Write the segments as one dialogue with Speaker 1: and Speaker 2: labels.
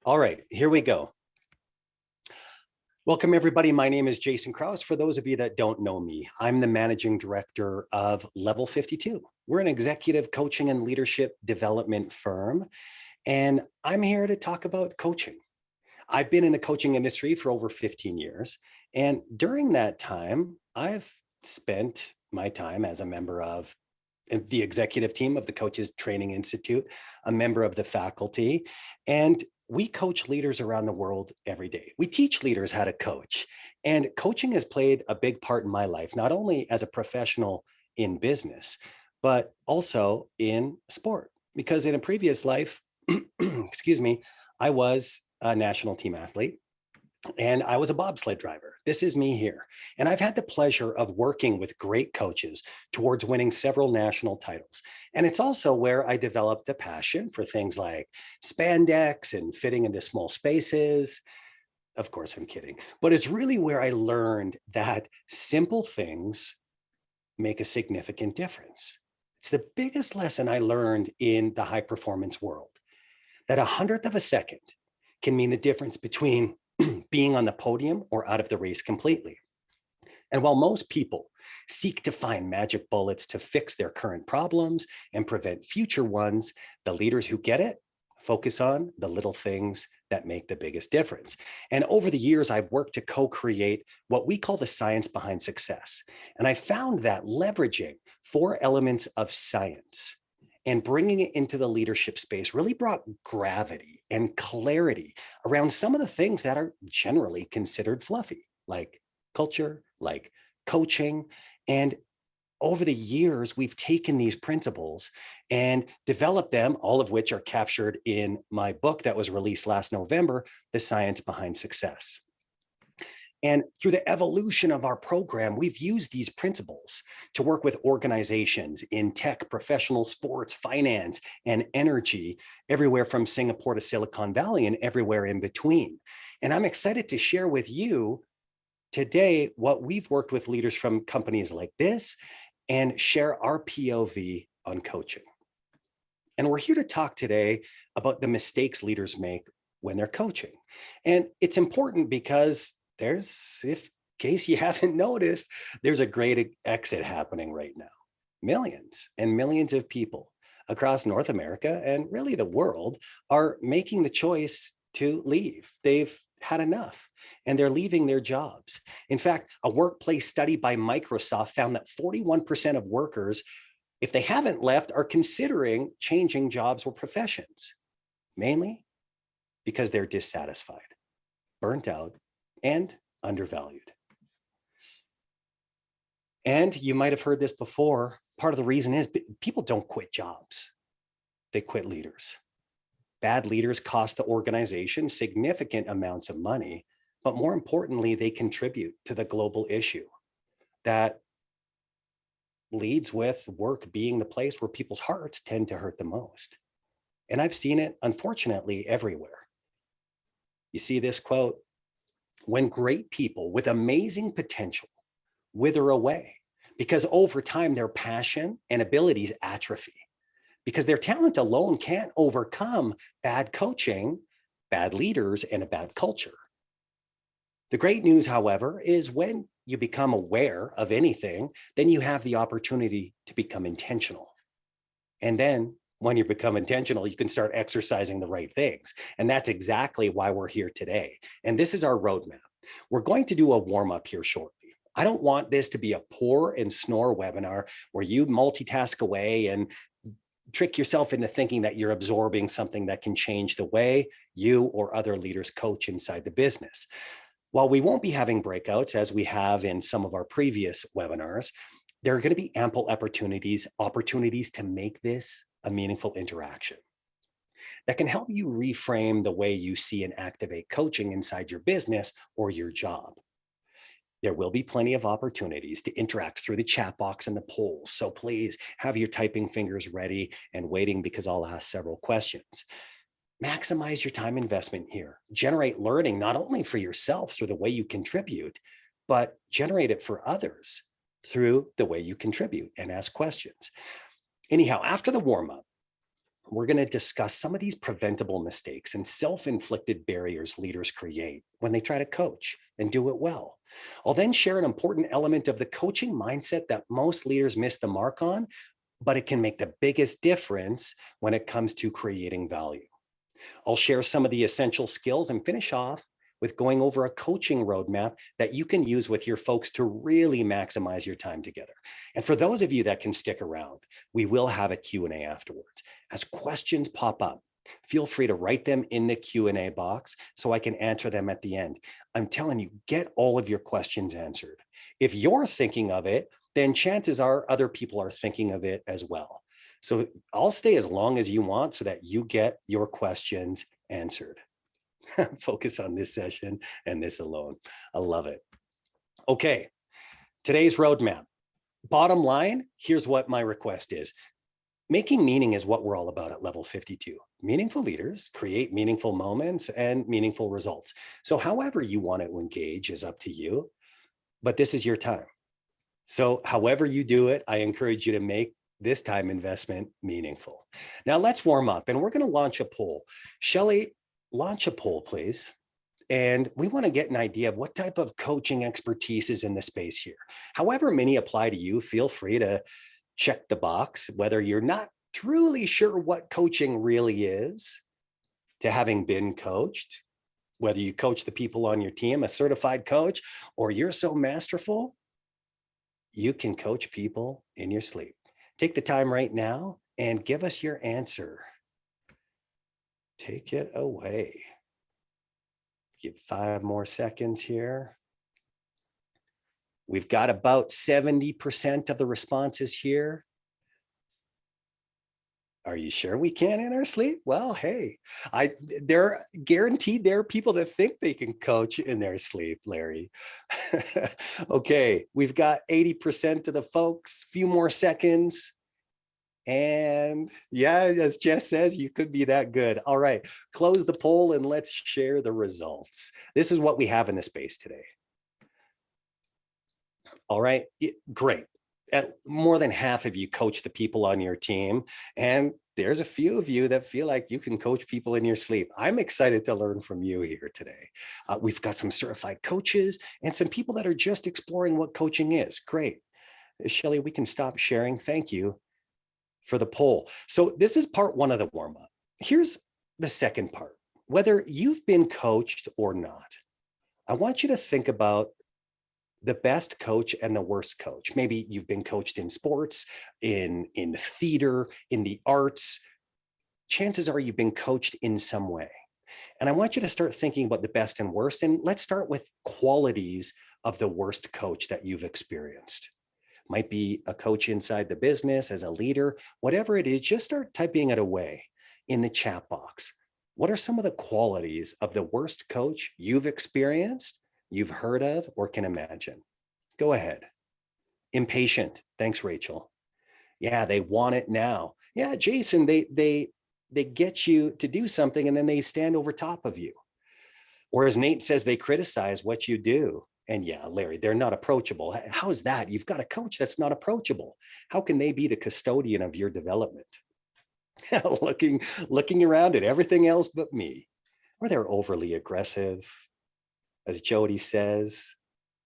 Speaker 1: All right, here we go. Welcome, everybody. My name is Jayson Krause. For those of you that don't know me, I'm the managing director of Level 52. We're an executive coaching and leadership development firm, and I'm here to talk about coaching. I've been in the coaching industry for over 15 years, and during that time, I've spent my time as a member of the executive team of the Coaches Training Institute, a member of the faculty, and we coach leaders around the world every day. We teach leaders how to coach, and coaching has played a big part in my life, not only as a professional in business, but also in sport. Because in a previous life, excuse me, I was a national team athlete and I was a bobsled driver. This is me here. And I've had the pleasure of working with great coaches towards winning several national titles. And it's also where I developed a passion for things like spandex and fitting into small spaces. Of course, I'm kidding. But it's really where I learned that simple things make a significant difference. It's the biggest lesson I learned in the high performance world, that 100th of a second can mean the difference between being on the podium or out of the race completely. And while most people seek to find magic bullets to fix their current problems and prevent future ones, the leaders who get it focus on the little things that make the biggest difference. And over the years, I've worked to co-create what we call the science behind success. And I found that leveraging 4 elements of science and bringing it into the leadership space really brought gravity and clarity around some of the things that are generally considered fluffy, like culture, like coaching. And over the years, we've taken these principles and developed them, all of which are captured in my book that was released last November, The Science Behind Success. And through the evolution of our program, we've used these principles to work with organizations in tech, professional sports, finance, and energy, everywhere from Singapore to Silicon Valley and everywhere in between. And I'm excited to share with you today what we've worked with leaders from companies like this and share our POV on coaching. And we're here to talk today about the mistakes leaders make when they're coaching. And it's important because in case you haven't noticed, there's a great exit happening right now. Millions and millions of people across North America and really the world are making the choice to leave. They've had enough and they're leaving their jobs. In fact, a workplace study by Microsoft found that 41% of workers, if they haven't left, are considering changing jobs or professions, mainly because they're dissatisfied, burnt out, and undervalued. And you might have heard this before. Part of the reason is people don't quit jobs. They quit leaders. Bad leaders cost the organization significant amounts of money, but more importantly, they contribute to the global issue that leads with work being the place where people's hearts tend to hurt the most. And I've seen it, unfortunately, everywhere. You see this quote: when great people with amazing potential wither away because over time their passion and abilities atrophy, because their talent alone can't overcome bad coaching, bad leaders, and a bad culture. The great news, however, is when you become aware of anything, then you have the opportunity to become intentional. And then when you become intentional, you can start exercising the right things. And that's exactly why we're here today. And this is our roadmap. We're going to do a warm-up here shortly. I don't want this to be a pour and snore webinar where you multitask away and trick yourself into thinking that you're absorbing something that can change the way you or other leaders coach inside the business. While we won't be having breakouts as we have in some of our previous webinars, there are going to be ample opportunities to make this a meaningful interaction that can help you reframe the way you see and activate coaching inside your business or your job. There will be plenty of opportunities to interact through the chat box and the polls. So please have your typing fingers ready and waiting, because I'll ask several questions. Maximize your time investment here. Generate learning, not only for yourself through the way you contribute, but generate it for others through the way you contribute and ask questions. Anyhow, after the warm-up, we're going to discuss some of these preventable mistakes and self-inflicted barriers leaders create when they try to coach and do it well. I'll then share an important element of the coaching mindset that most leaders miss the mark on, but it can make the biggest difference when it comes to creating value. I'll share some of the essential skills and finish off with going over a coaching roadmap that you can use with your folks to really maximize your time together. And for those of you that can stick around, we will have a Q&A afterwards. As questions pop up, feel free to write them in the Q&A box so I can answer them at the end. I'm telling you, get all of your questions answered. If you're thinking of it, then chances are other people are thinking of it as well. So I'll stay as long as you want so that you get your questions answered. Focus on this session and this alone. I love it. Okay, today's roadmap. Bottom line, here's what my request is. Making meaning is what we're all about at level 52. Meaningful leaders create meaningful moments and meaningful results. So however you want to engage is up to you, but this is your time. So however you do it, I encourage you to make this time investment meaningful. Now let's warm up and we're going to launch a poll. Shelley, launch a poll, please. And we want to get an idea of what type of coaching expertise is in the space here. However many apply to you, feel free to check the box, whether you're not truly sure what coaching really is, to having been coached, whether you coach the people on your team, a certified coach, or you're so masterful, you can coach people in your sleep. Take the time right now and give us your answer. Take it away. Give 5 more seconds here. We've got about 70% of the responses here. Are you sure we can in our sleep? Well, hey, they're guaranteed there are people that think they can coach in their sleep, Larry. Okay, we've got 80% of the folks, few more seconds. And yeah, as Jess says, you could be that good. All right, close the poll and let's share the results. This is what we have in the space today. All right, great. More than half of you coach the people on your team, and there's a few of you that feel like you can coach people in your sleep. I'm excited to learn from you here today. We've got some certified coaches and some people that are just exploring what coaching is. Great. Shelley, we can stop sharing. Thank you for the poll. So this is part 1 of the warm-up. Here's the second part. Whether you've been coached or not, I want you to think about the best coach and the worst coach. Maybe you've been coached in sports, in theater, in the arts. Chances are you've been coached in some way. And I want you to start thinking about the best and worst. And let's start with qualities of the worst coach that you've experienced. Might be a coach inside the business, as a leader, whatever it is, just start typing it away in the chat box. What are some of the qualities of the worst coach you've experienced, you've heard of, or can imagine? Go ahead. Impatient. Thanks, Rachel. Yeah, they want it now. Yeah, Jason, they get you to do something and then they stand over top of you. Or as Nate says, they criticize what you do. And yeah, Larry, they're not approachable. How is that? You've got a coach that's not approachable. How can they be the custodian of your development? looking around at everything else but me. Or they're overly aggressive, as Jody says.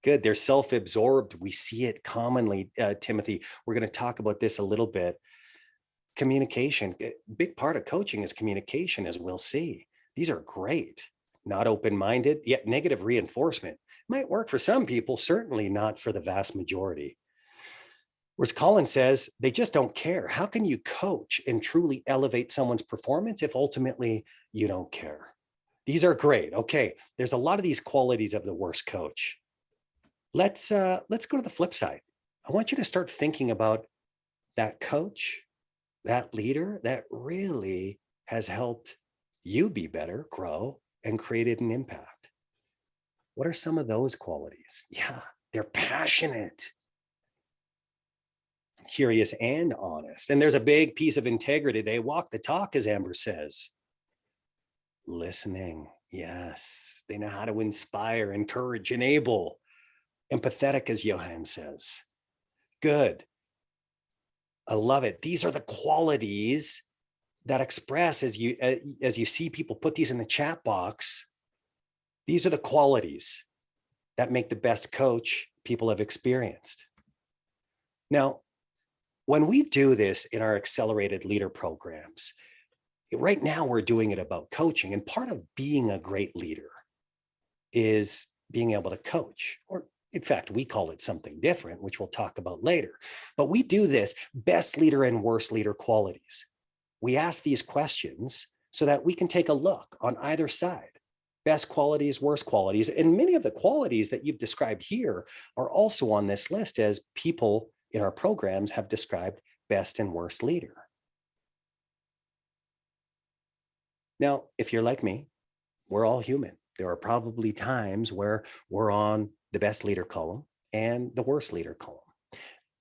Speaker 1: Good, they're self-absorbed. We see it commonly, Timothy. We're going to talk about this a little bit. Communication, big part of coaching is communication, as we'll see. These are great. Not open-minded, yet negative reinforcement. Might work for some people, certainly not for the vast majority. Whereas Colin says, they just don't care. How can you coach and truly elevate someone's performance if ultimately you don't care? These are great. Okay, there's a lot of these qualities of the worst coach. Let's go to the flip side. I want you to start thinking about that coach, that leader that really has helped you be better, grow, and created an impact. What are some of those qualities? Yeah, they're passionate, curious, and honest. And there's a big piece of integrity. They walk the talk, as Amber says. Listening. Yes, they know how to inspire, encourage, enable. Empathetic, as Johan says. Good. I love it. These are the qualities that express as you see people put these in the chat box. These are the qualities that make the best coach people have experienced. Now, when we do this in our accelerated leader programs, right now we're doing it about coaching. And part of being a great leader is being able to coach, or in fact, we call it something different, which we'll talk about later. But we do this best leader and worst leader qualities. We ask these questions so that we can take a look on either side. Best qualities, worst qualities. And many of the qualities that you've described here are also on this list as people in our programs have described best and worst leader. Now, if you're like me, we're all human. There are probably times where we're on the best leader column and the worst leader column.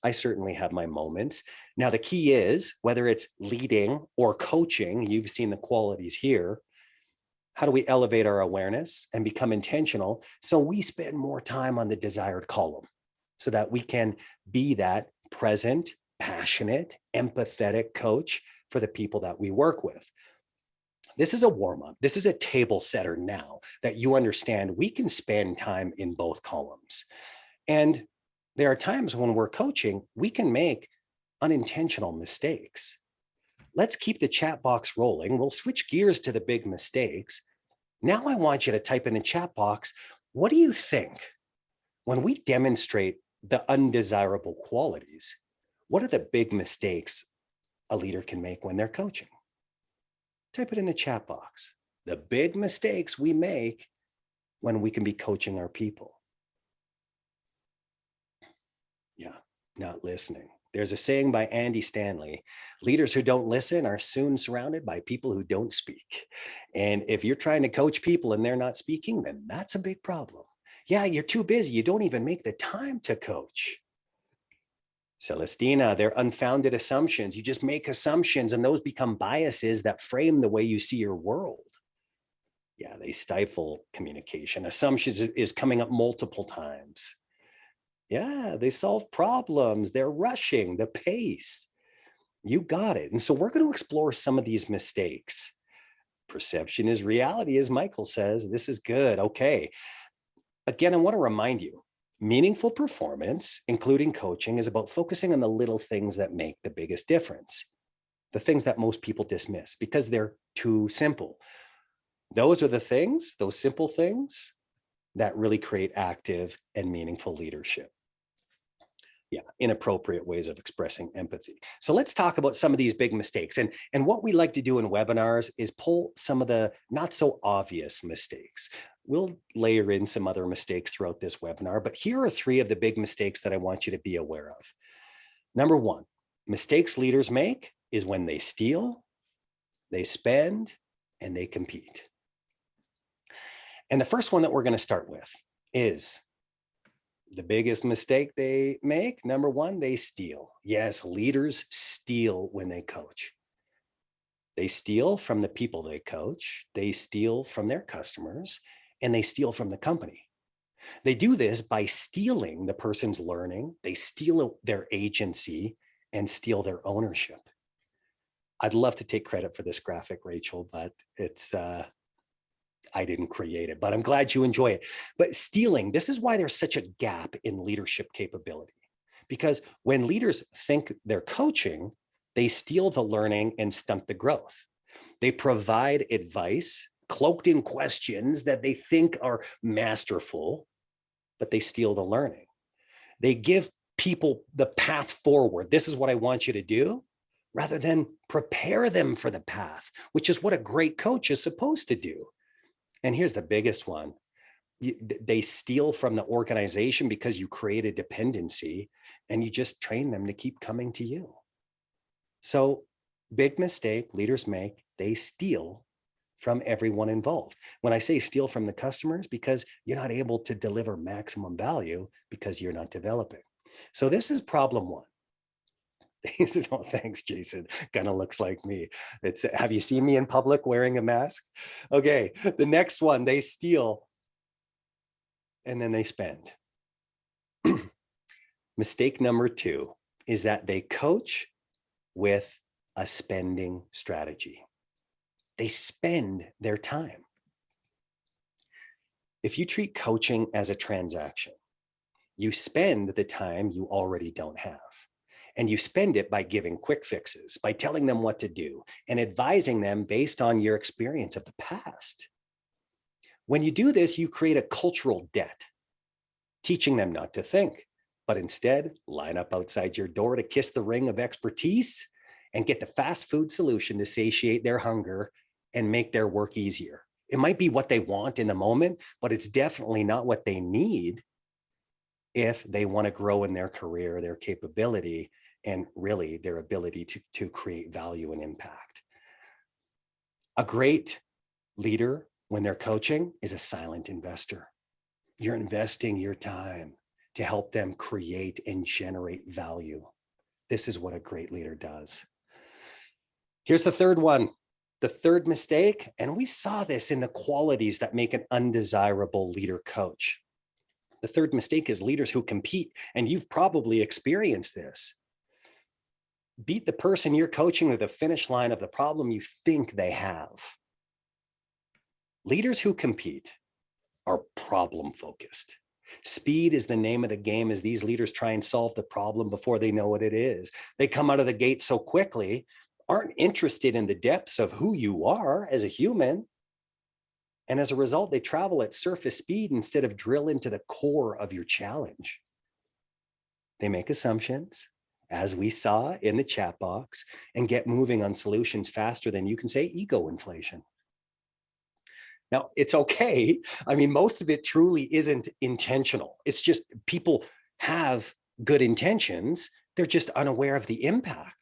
Speaker 1: I certainly have my moments. Now, the key is whether it's leading or coaching, you've seen the qualities here. How do we elevate our awareness and become intentional so we spend more time on the desired column so that we can be that present, passionate, empathetic coach for the people that we work with? This is a warm-up. This is a table setter now that you understand we can spend time in both columns. And there are times when we're coaching, we can make unintentional mistakes. Let's keep the chat box rolling. We'll switch gears to the big mistakes. Now I want you to type in the chat box, what do you think when we demonstrate the undesirable qualities? What are the big mistakes a leader can make when they're coaching? Type it in the chat box. The big mistakes we make when we can be coaching our people. Yeah, not listening. There's a saying by Andy Stanley, leaders who don't listen are soon surrounded by people who don't speak. And if you're trying to coach people and they're not speaking, then that's a big problem. Yeah, you're too busy. You don't even make the time to coach. Celestina, they're unfounded assumptions. You just make assumptions and those become biases that frame the way you see your world. Yeah, they stifle communication. Assumptions is coming up multiple times. Yeah, they solve problems. They're rushing the pace. You got it. And so we're going to explore some of these mistakes. Perception is reality, as Michael says. This is good. Okay. Again, I want to remind you, meaningful performance, including coaching, is about focusing on the little things that make the biggest difference. The things that most people dismiss because they're too simple. Those are the things, those simple things that really create active and meaningful leadership. Yeah, inappropriate ways of expressing empathy. So let's talk about some of these big mistakes. And what we like to do in webinars is pull some of the not so obvious mistakes. We'll layer in some other mistakes throughout this webinar, but here are 3 of the big mistakes that I want you to be aware of. Number 1, mistakes leaders make is when they steal, they spend, and they compete. And the first one that we're going to start with is the biggest mistake they make. Number 1, they steal. Yes, leaders steal when they coach. They steal from the people they coach. They steal from their customers, and they steal from the company. They do this by stealing the person's learning. They steal their agency and steal their ownership. I'd love to take credit for this graphic, Rachel, but it's I didn't create it, but I'm glad you enjoy it. But stealing, this is why there's such a gap in leadership capability. Because when leaders think they're coaching, they steal the learning and stunt the growth. They provide advice cloaked in questions that they think are masterful, but they steal the learning. They give people the path forward. This is what I want you to do, rather than prepare them for the path, which is what a great coach is supposed to do. And here's the biggest one. They steal from the organization because you create a dependency and you just train them to keep coming to you. So big mistake leaders make, they steal from everyone involved. When I say steal from the customers, because you're not able to deliver maximum value because you're not developing. So this is problem 1. Oh, thanks, Jason. Kind of looks like me. Have you seen me in public wearing a mask? Okay, the next one, they steal and then they spend. Mistake number 2 is that they coach with a spending strategy. They spend their time. If you treat coaching as a transaction, you spend the time you already don't have. And you spend it by giving quick fixes, by telling them what to do and advising them based on your experience of the past. When you do this, you create a cultural debt, teaching them not to think, but instead line up outside your door to kiss the ring of expertise and get the fast food solution to satiate their hunger and make their work easier. It might be what they want in the moment, but it's definitely not what they need if they want to grow in their career, their capability, and really their ability to create value and impact. A great leader, when they're coaching, is a silent investor. You're investing your time to help them create and generate value. This is what a great leader does. Here's the third one. The third mistake, and we saw this in the qualities that make an undesirable leader coach. The third mistake is leaders who compete, and you've probably experienced this. Beat the person you're coaching to the finish line of the problem you think they have. Leaders who compete are problem focused. Speed is the name of the game as these leaders try and solve the problem before they know what it is. They come out of the gate so quickly, aren't interested in the depths of who you are as a human. And as a result, they travel at surface speed instead of drill into the core of your challenge. They make assumptions, as we saw in the chat box, and get moving on solutions faster than you can say ego inflation. Now, it's okay. I mean, most of it truly isn't intentional. It's just people have good intentions. They're just unaware of the impact.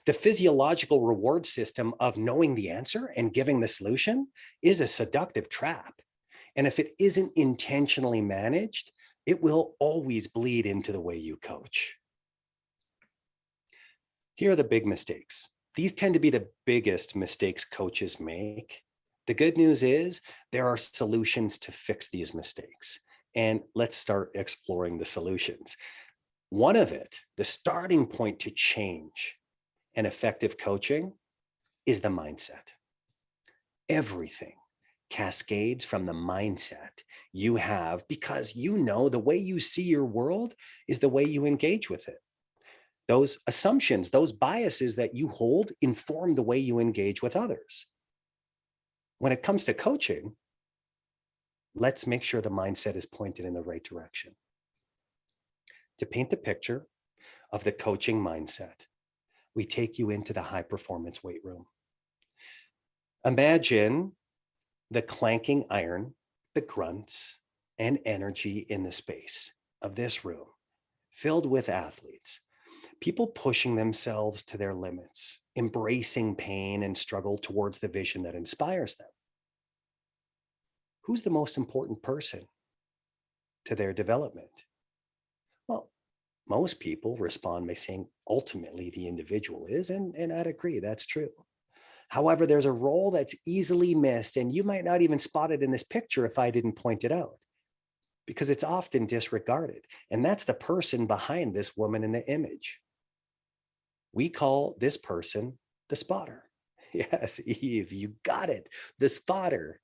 Speaker 1: The physiological reward system of knowing the answer and giving the solution is a seductive trap. And if it isn't intentionally managed, it will always bleed into the way you coach. Here are the big mistakes. These tend to be the biggest mistakes coaches make. The good news is there are solutions to fix these mistakes. And let's start exploring the solutions. One of it, the starting point to change and effective coaching, is the mindset. Everything cascades from the mindset you have because you know the way you see your world is the way you engage with it. Those assumptions, those biases that you hold inform the way you engage with others. When it comes to coaching, let's make sure the mindset is pointed in the right direction. To paint the picture of the coaching mindset, we take you into the high performance weight room. Imagine the clanking iron, the grunts, and energy in the space of this room, filled with athletes, people pushing themselves to their limits, embracing pain and struggle towards the vision that inspires them. Who's the most important person to their development? Well, most people respond by saying ultimately the individual is, and I'd agree, that's true. However, there's a role that's easily missed, and you might not even spot it in this picture if I didn't point it out, because it's often disregarded. And that's the person behind this woman in the image. We call this person the spotter. Yes, Eve, you got it, the spotter.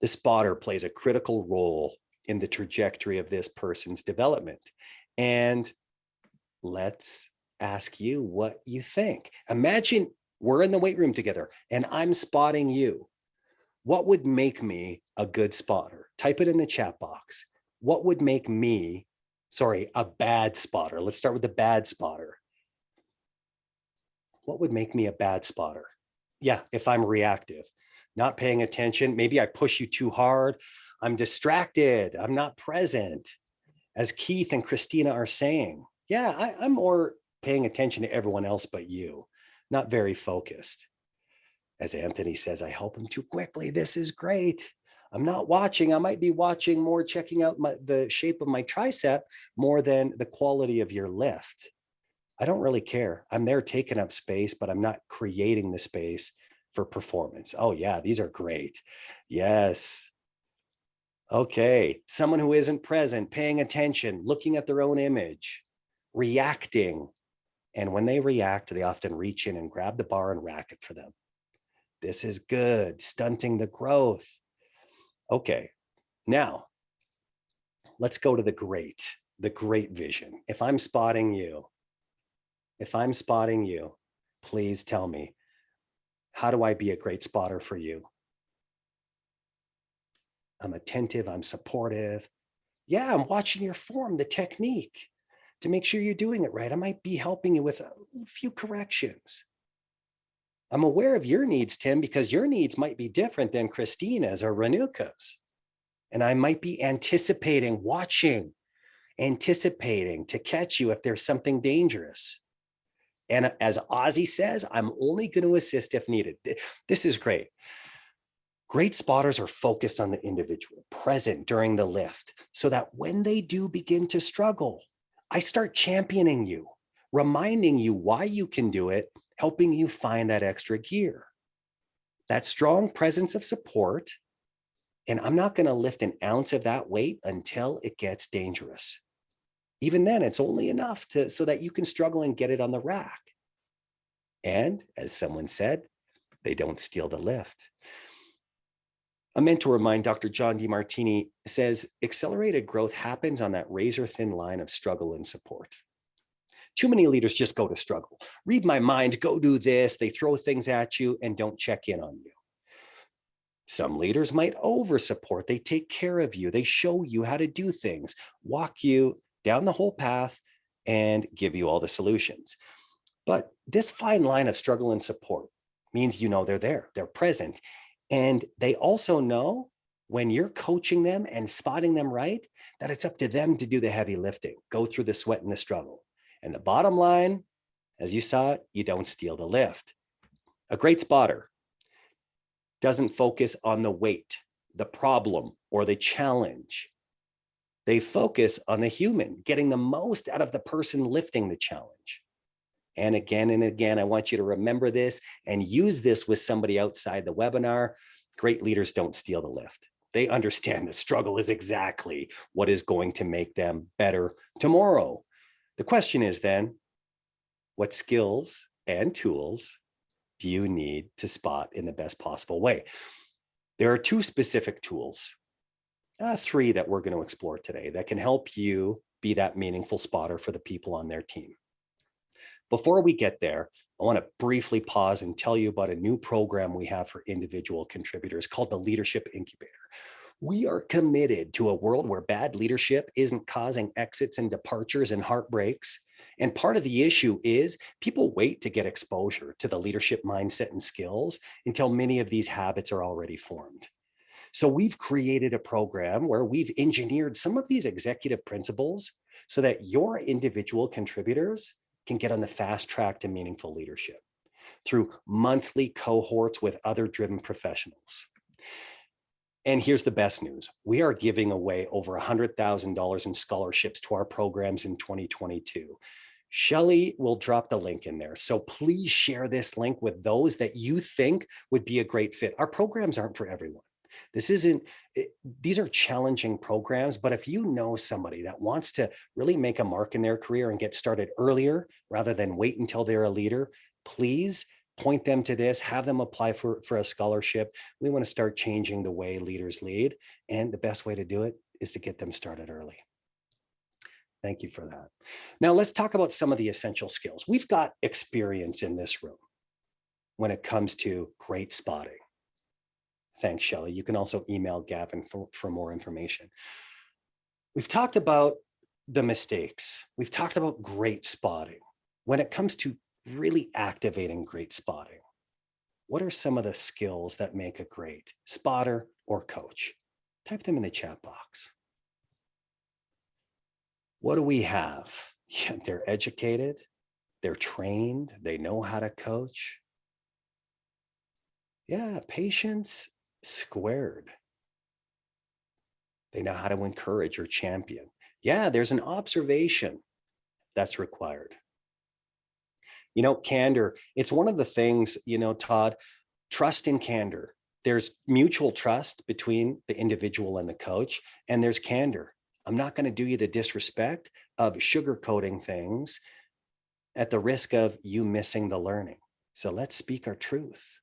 Speaker 1: The spotter plays a critical role in the trajectory of this person's development. And let's ask you what you think. Imagine we're in the weight room together and I'm spotting you. What would make me a good spotter? Type it in the chat box. What would make me, a bad spotter? Let's start with the bad spotter. What would make me a bad spotter? Yeah, if I'm reactive, not paying attention, maybe I push you too hard, I'm distracted, I'm not present. As Keith and Christina are saying, yeah, I'm more paying attention to everyone else but you, not very focused. As Anthony says, I help him too quickly. This is great. I'm not watching. I might be watching more, checking out the shape of my tricep more than the quality of your lift. I don't really care. I'm there taking up space, but I'm not creating the space for performance. Oh yeah, these are great. Yes. Okay. Someone who isn't present, paying attention, looking at their own image, reacting. And when they react, they often reach in and grab the bar and rack it for them. This is good, stunting the growth. Okay, now let's go to the great vision. If I'm spotting you, please tell me, how do I be a great spotter for you? I'm attentive, I'm supportive. Yeah, I'm watching your form, the technique to make sure you're doing it right. I might be helping you with a few corrections. I'm aware of your needs, Tim, because your needs might be different than Christina's or Manuka's. And I might be anticipating to catch you if there's something dangerous. And as Ozzy says, I'm only going to assist if needed. This is great. Great spotters are focused on the individual, present during the lift, so that when they do begin to struggle, I start championing you, reminding you why you can do it, helping you find that extra gear. That strong presence of support, and I'm not going to lift an ounce of that weight until it gets dangerous. Even then, it's only enough so that you can struggle and get it on the rack. And as someone said, they don't steal the lift. A mentor of mine, Dr. John DeMartini, says accelerated growth happens on that razor-thin line of struggle and support. Too many leaders just go to struggle. Read my mind, go do this. They throw things at you and don't check in on you. Some leaders might over-support. They take care of you. They show you how to do things, walk you down the whole path, and give you all the solutions. But this fine line of struggle and support means they're there, they're present. And they also know when you're coaching them and spotting them right, that it's up to them to do the heavy lifting, go through the sweat and the struggle. And the bottom line, as you saw it, you don't steal the lift. A great spotter doesn't focus on the weight, the problem, or the challenge. They focus on the human, getting the most out of the person lifting the challenge. And again, I want you to remember this and use this with somebody outside the webinar. Great leaders don't steal the lift. They understand the struggle is exactly what is going to make them better tomorrow. The question is then, what skills and tools do you need to spot in the best possible way? There are two specific tools, three that we're going to explore today that can help you be that meaningful spotter for the people on their team. Before we get there, I want to briefly pause and tell you about a new program we have for individual contributors called the Leadership Incubator. We are committed to a world where bad leadership isn't causing exits and departures and heartbreaks. And part of the issue is people wait to get exposure to the leadership mindset and skills until many of these habits are already formed. So we've created a program where we've engineered some of these executive principles so that your individual contributors can get on the fast track to meaningful leadership through monthly cohorts with other driven professionals. And here's the best news. We are giving away over $100,000 in scholarships to our programs in 2022. Shelley will drop the link in there. So please share this link with those that you think would be a great fit. Our programs aren't for everyone. These are challenging programs, but if you know somebody that wants to really make a mark in their career and get started earlier rather than wait until they're a leader, please point them to this, have them apply for a scholarship. We want to start changing the way leaders lead. And the best way to do it is to get them started early. Thank you for that. Now let's talk about some of the essential skills. We've got experience in this room when it comes to great spotting. Thanks, Shelley. You can also email Gavin for more information. We've talked about the mistakes. We've talked about great spotting. When it comes to really activating great spotting, what are some of the skills that make a great spotter or coach? Type them in the chat box. What do we have? Yeah, they're educated, they're trained, they know how to coach. Yeah, patience squared. They know how to encourage or champion. Yeah, there's an observation that's required. Candor, it's one of the things, Todd, trust and candor. There's mutual trust between the individual and the coach, and there's candor. I'm not going to do you the disrespect of sugarcoating things at the risk of you missing the learning. So let's speak our truth.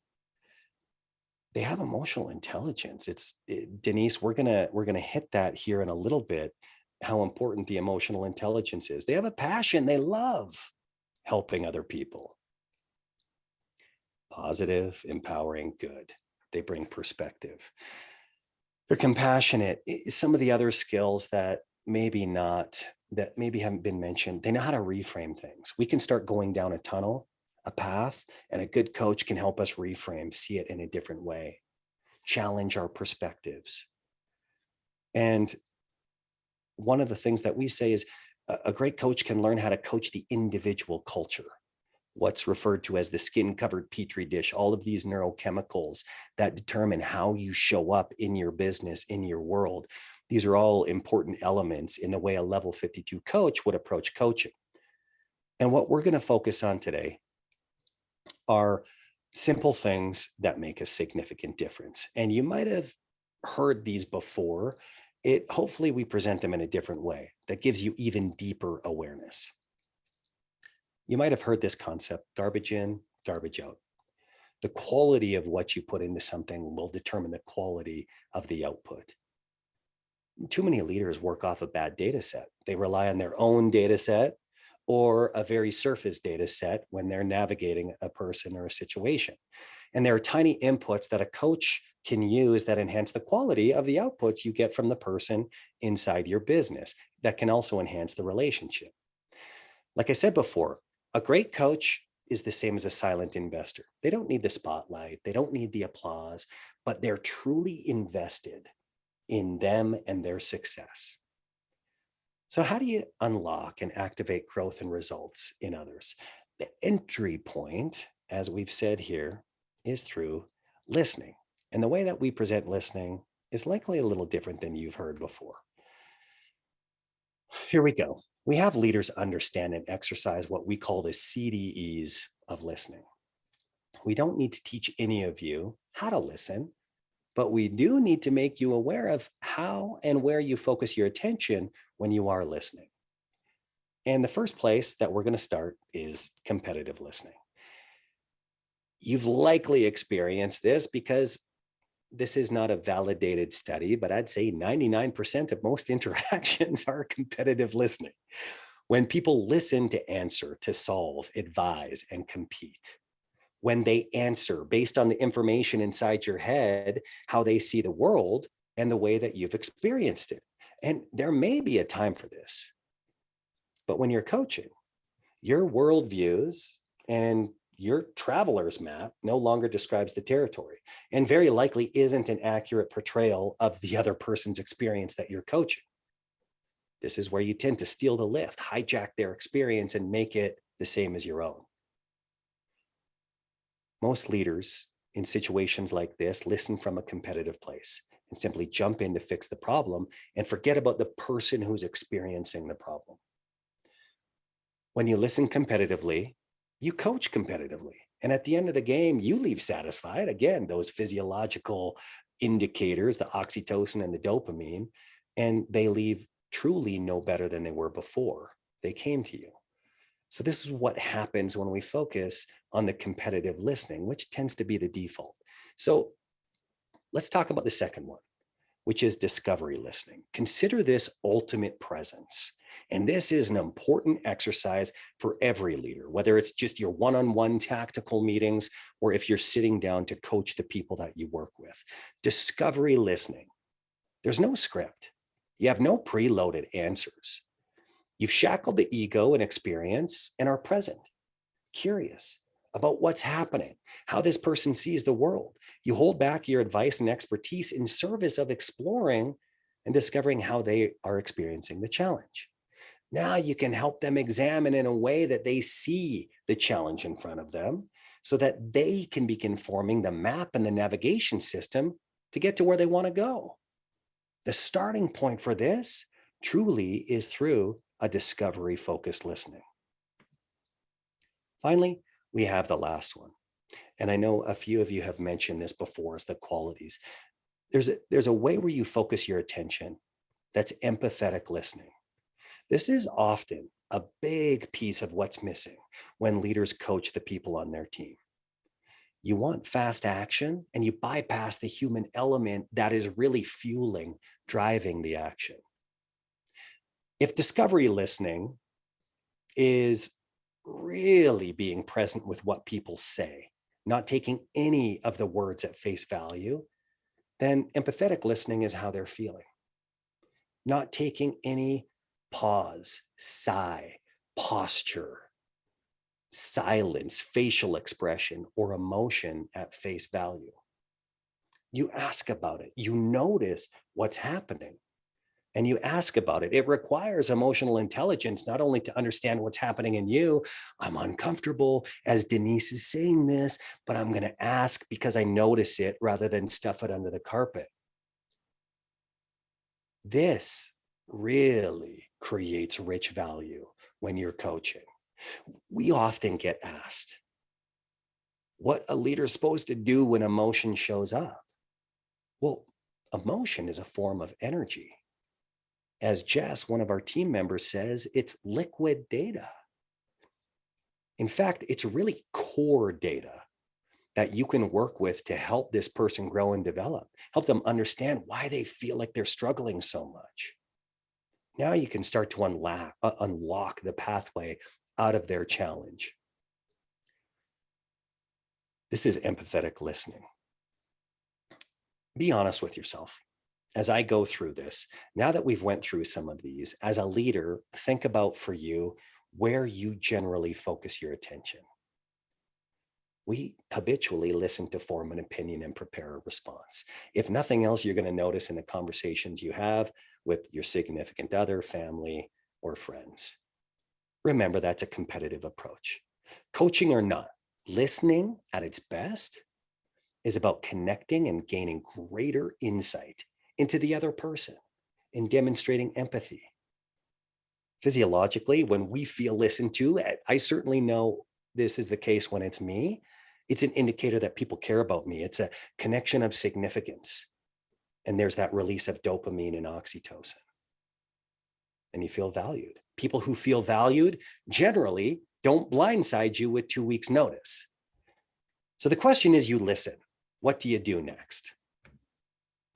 Speaker 1: They have emotional intelligence. Denise, we're gonna hit that here in a little bit, how important the emotional intelligence is. They have a passion, they love helping other people. Positive, empowering, good. They bring perspective. They're compassionate. Some of the other skills that maybe haven't been mentioned, they know how to reframe things. We can start going down a tunnel, a path, and a good coach can help us reframe, see it in a different way, challenge our perspectives. And one of the things that we say is a great coach can learn how to coach the individual culture, what's referred to as the skin-covered petri dish, all of these neurochemicals that determine how you show up in your business, in your world. These are all important elements in the way a level 52 coach would approach coaching. And what we're going to focus on today are simple things that make a significant difference. And you might have heard these before. Hopefully we present them in a different way that gives you even deeper awareness. You might have heard this concept: garbage in, garbage out. The quality of what you put into something will determine the quality of the output. Too many leaders work off a bad data set. They rely on their own data set or a very surface data set when they're navigating a person or a situation. And there are tiny inputs that a coach can use that enhance the quality of the outputs you get from the person inside your business. That can also enhance the relationship. Like I said before, a great coach is the same as a silent investor. They don't need the spotlight, they don't need the applause, but they're truly invested in them and their success. So how do you unlock and activate growth and results in others? The entry point, as we've said here, is through listening. And the way that we present listening is likely a little different than you've heard before. Here we go. We have leaders understand and exercise what we call the CDEs of listening. We don't need to teach any of you how to listen, but we do need to make you aware of how and where you focus your attention when you are listening. And the first place that we're going to start is competitive listening. You've likely experienced this because this is not a validated study, but I'd say 99% of most interactions are competitive listening. When people listen to answer, to solve, advise, and compete. When they answer based on the information inside your head, how they see the world and the way that you've experienced it. And there may be a time for this. But when you're coaching, your worldviews and your traveler's map no longer describes the territory and very likely isn't an accurate portrayal of the other person's experience that you're coaching. This is where you tend to steal the lift, hijack their experience, and make it the same as your own. Most leaders in situations like this listen from a competitive place and simply jump in to fix the problem and forget about the person who's experiencing the problem. When you listen competitively, you coach competitively. And at the end of the game, you leave satisfied. Again, those physiological indicators, the oxytocin and the dopamine, and they leave truly no better than they were before they came to you. So this is what happens when we focus on the competitive listening, which tends to be the default. So let's talk about the second one, which is discovery listening. Consider this ultimate presence. And this is an important exercise for every leader, whether it's just your one-on-one tactical meetings or if you're sitting down to coach the people that you work with. Discovery listening. There's no script. You have no preloaded answers. You've shackled the ego and experience and are present, curious about what's happening, how this person sees the world. You hold back your advice and expertise in service of exploring and discovering how they are experiencing the challenge. Now you can help them examine in a way that they see the challenge in front of them so that they can begin forming the map and the navigation system to get to where they want to go. The starting point for this truly is through a discovery-focused listening. Finally, we have the last one. And I know a few of you have mentioned this before as the qualities. There's a way where you focus your attention that's empathetic listening. This is often a big piece of what's missing. when leaders coach the people on their team. You want fast action, and you bypass the human element that is really driving the action. If discovery listening is really being present with what people say, not taking any of the words at face value, then empathetic listening is how they're feeling. Not taking any pause, sigh, posture, silence, facial expression, or emotion at face value. You ask about it. You notice what's happening, and you ask about it. It requires emotional intelligence, not only to understand what's happening in you. I'm uncomfortable as Denise is saying this, but I'm going to ask because I notice it rather than stuff it under the carpet. This really creates rich value when you're coaching. We often get asked what a leader is supposed to do when emotion shows up. Well, emotion is a form of energy. As Jess, one of our team members, says, it's liquid data. In fact, it's really core data that you can work with to help this person grow and develop, help them understand why they feel like they're struggling so much. Now you can start to unlock the pathway out of their challenge. This is empathetic listening. Be honest with yourself. As I go through this, now that we've went through some of these, as a leader, think about for you where you generally focus your attention. We habitually listen to form an opinion and prepare a response. If nothing else, you're going to notice in the conversations you have with your significant other, family, or friends. Remember, that's a competitive approach. Coaching or not, listening at its best is about connecting and gaining greater insight into the other person and demonstrating empathy. Physiologically, when we feel listened to, I certainly know this is the case when it's me, it's an indicator that people care about me. It's a connection of significance. And there's that release of dopamine and oxytocin. And you feel valued. People who feel valued generally don't blindside you with 2 weeks' notice. So the question is, you listen. What do you do next?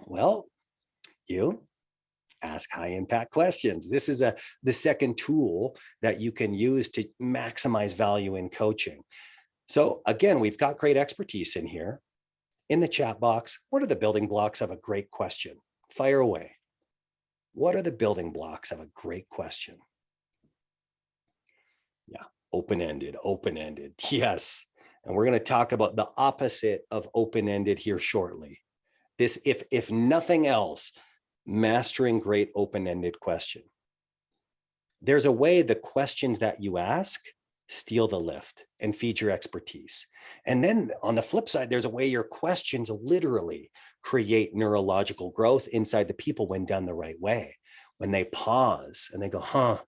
Speaker 1: Well, you ask high impact questions. This is the second tool that you can use to maximize value in coaching. So again, we've got great expertise in here. In the chat box, what are the building blocks of a great question? Fire away. What are the building blocks of a great question? Yeah, open-ended. Yes. And we're going to talk about the opposite of open-ended here shortly. This, if nothing else, mastering great open-ended question. There's a way the questions that you ask steal the lift and feed your expertise. And then on the flip side, there's a way your questions literally create neurological growth inside the people when done the right way. When they pause and they go,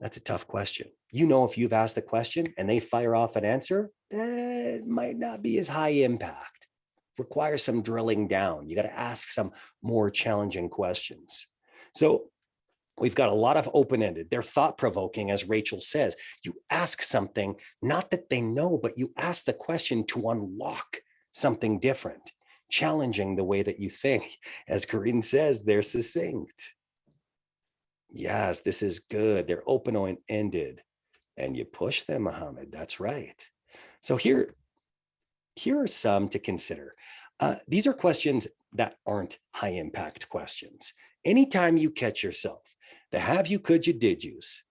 Speaker 1: that's a tough question. You know, if you've asked the question and they fire off an answer, that might not be as high impact. Requires some drilling down. You got to ask some more challenging questions. So we've got a lot of open-ended. They're thought-provoking, as Rachel says. You ask something, not that they know, but you ask the question to unlock something different, challenging the way that you think. As Corinne says, they're succinct. Yes, this is good. They're open-ended. And you push them, Mohammed. That's right. So here are some to consider. These are questions that aren't high-impact questions. Anytime you catch yourself, the have you, could you, did yous.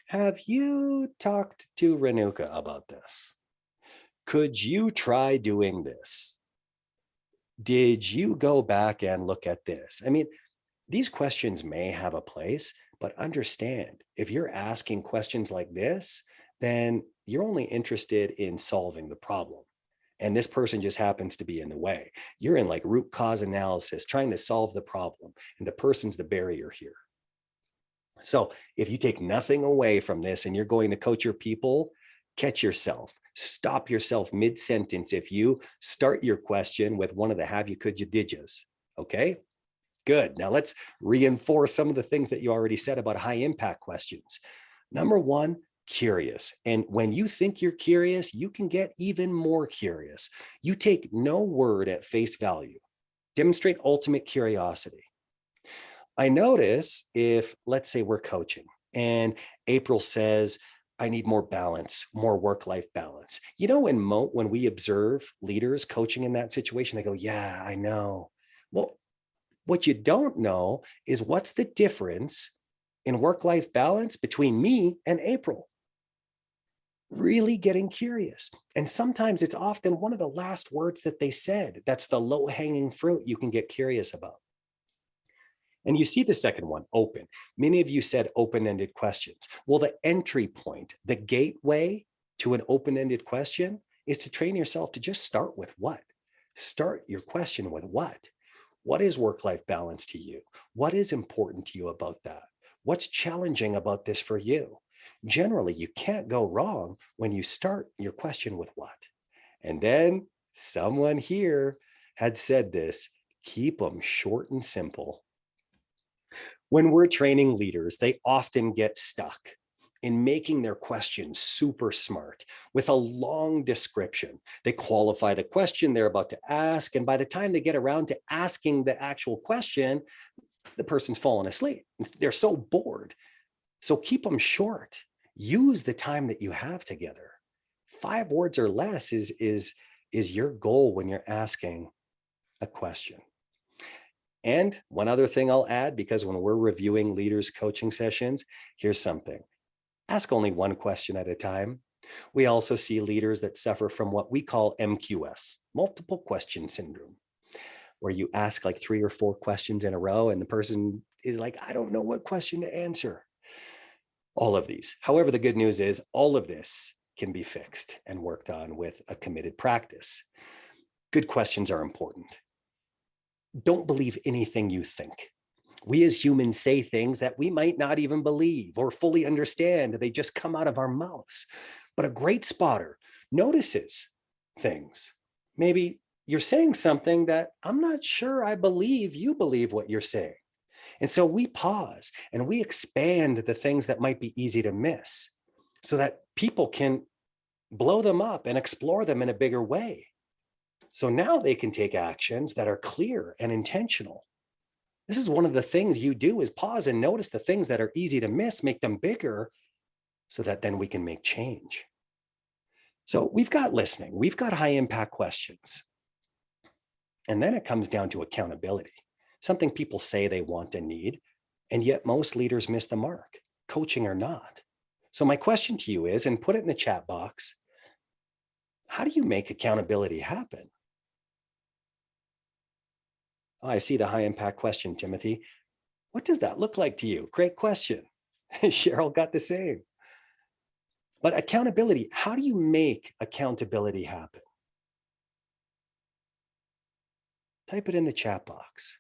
Speaker 1: Have you talked to Manuka about this? Could you try doing this? Did you go back and look at this? I mean, these questions may have a place, but understand, if you're asking questions like this, then you're only interested in solving the problem. And this person just happens to be in the way. You're in like root cause analysis, trying to solve the problem, and the person's the barrier here. So if you take nothing away from this and you're going to coach your people, catch yourself, stop yourself mid-sentence if you start your question with one of the have you, could you, did yous. Okay, good. Now let's reinforce some of the things that you already said about high impact questions. Number one, curious. And when you think you're curious, you can get even more curious. You take no word at face value. Demonstrate ultimate curiosity. I notice if, let's say, we're coaching and April says, I need more balance, more work-life balance. When we observe leaders coaching in that situation, they go, yeah, I know. Well, what you don't know is what's the difference in work-life balance between me and April. Really getting curious. And sometimes it's often one of the last words that they said. That's the low-hanging fruit you can get curious about. And you see the second one, open. Many of you said open-ended questions. Well, the entry point, the gateway to an open-ended question is to train yourself to just start with what? Start your question with what? What is work-life balance to you? What is important to you about that? What's challenging about this for you? Generally, you can't go wrong when you start your question with what. And then someone here had said this, keep them short and simple. When we're training leaders, they often get stuck in making their questions super smart with a long description. They qualify the question they're about to ask, and by the time they get around to asking the actual question, the person's fallen asleep. They're so bored. So keep them short. Use the time that you have together. 5 words or less is your goal when you're asking a question. And one other thing I'll add, because when we're reviewing leaders' coaching sessions, here's something. Ask only one question at a time. We also see leaders that suffer from what we call MQS, multiple question syndrome, where you ask like 3 or 4 questions in a row and the person is like, I don't know what question to answer. All of these. However, the good news is all of this can be fixed and worked on with a committed practice. Good questions are important. Don't believe anything you think. We as humans say things that we might not even believe or fully understand. They just come out of our mouths. But a great spotter notices things. Maybe you're saying something that I'm not sure I believe you believe what you're saying. And so we pause and we expand the things that might be easy to miss so that people can blow them up and explore them in a bigger way. So now they can take actions that are clear and intentional. This is one of the things you do is pause and notice the things that are easy to miss, make them bigger so that then we can make change. So we've got listening, we've got high impact questions. And then it comes down to accountability, something people say they want and need, and yet most leaders miss the mark, coaching or not. So my question to you is, and put it in the chat box, how do you make accountability happen? Oh, I see the high impact question, Timothy. What does that look like to you? Great question. Cheryl got the same. But accountability, how do you make accountability happen? Type it in the chat box.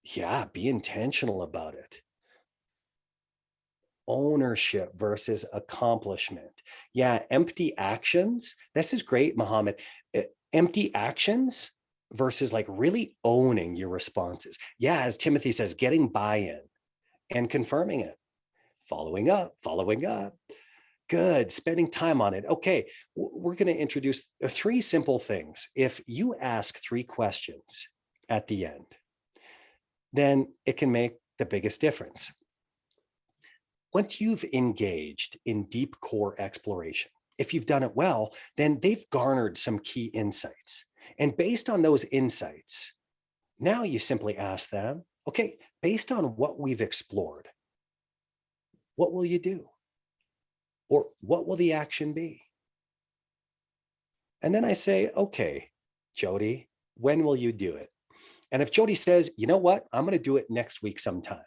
Speaker 1: Yeah, be intentional about it. Ownership versus accomplishment. Yeah, empty actions. This is great, Mohammed. Empty actions versus like really owning your responses. Yeah, as Timothy says, getting buy-in and confirming it. Following up. Good, spending time on it. Okay, we're going to introduce 3 simple things. If you ask 3 questions at the end, then it can make the biggest difference. Once you've engaged in deep core exploration, if you've done it well, then they've garnered some key insights. And based on those insights, now you simply ask them, okay, based on what we've explored, what will you do? Or what will the action be? And then I say, okay, Jody, when will you do it? And if Jody says, you know what, I'm going to do it next week sometime.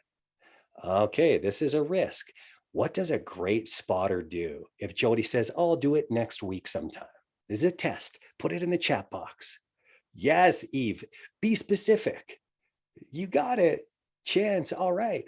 Speaker 1: Okay, this is a risk. What does a great spotter do? If Jody says, oh, I'll do it next week sometime. This is a test. Put it in the chat box. Yes, Eve, be specific. You got it. Chance, all right.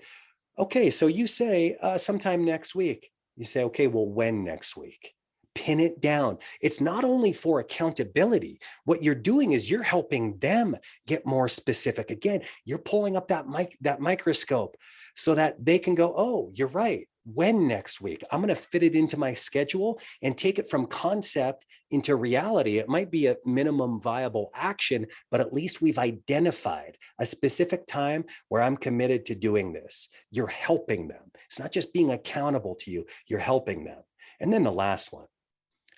Speaker 1: Okay, so you say sometime next week. You say, okay, well, when next week? Pin it down. It's not only for accountability. What you're doing is you're helping them get more specific. Again, you're pulling up that microscope so that they can go, oh, you're right. when next week? I'm going to fit it into my schedule and take it from concept into reality. It might be a minimum viable action, but at least we've identified a specific time where I'm committed to doing this. You're helping them. It's not just being accountable to you, you're helping them. And then the last one,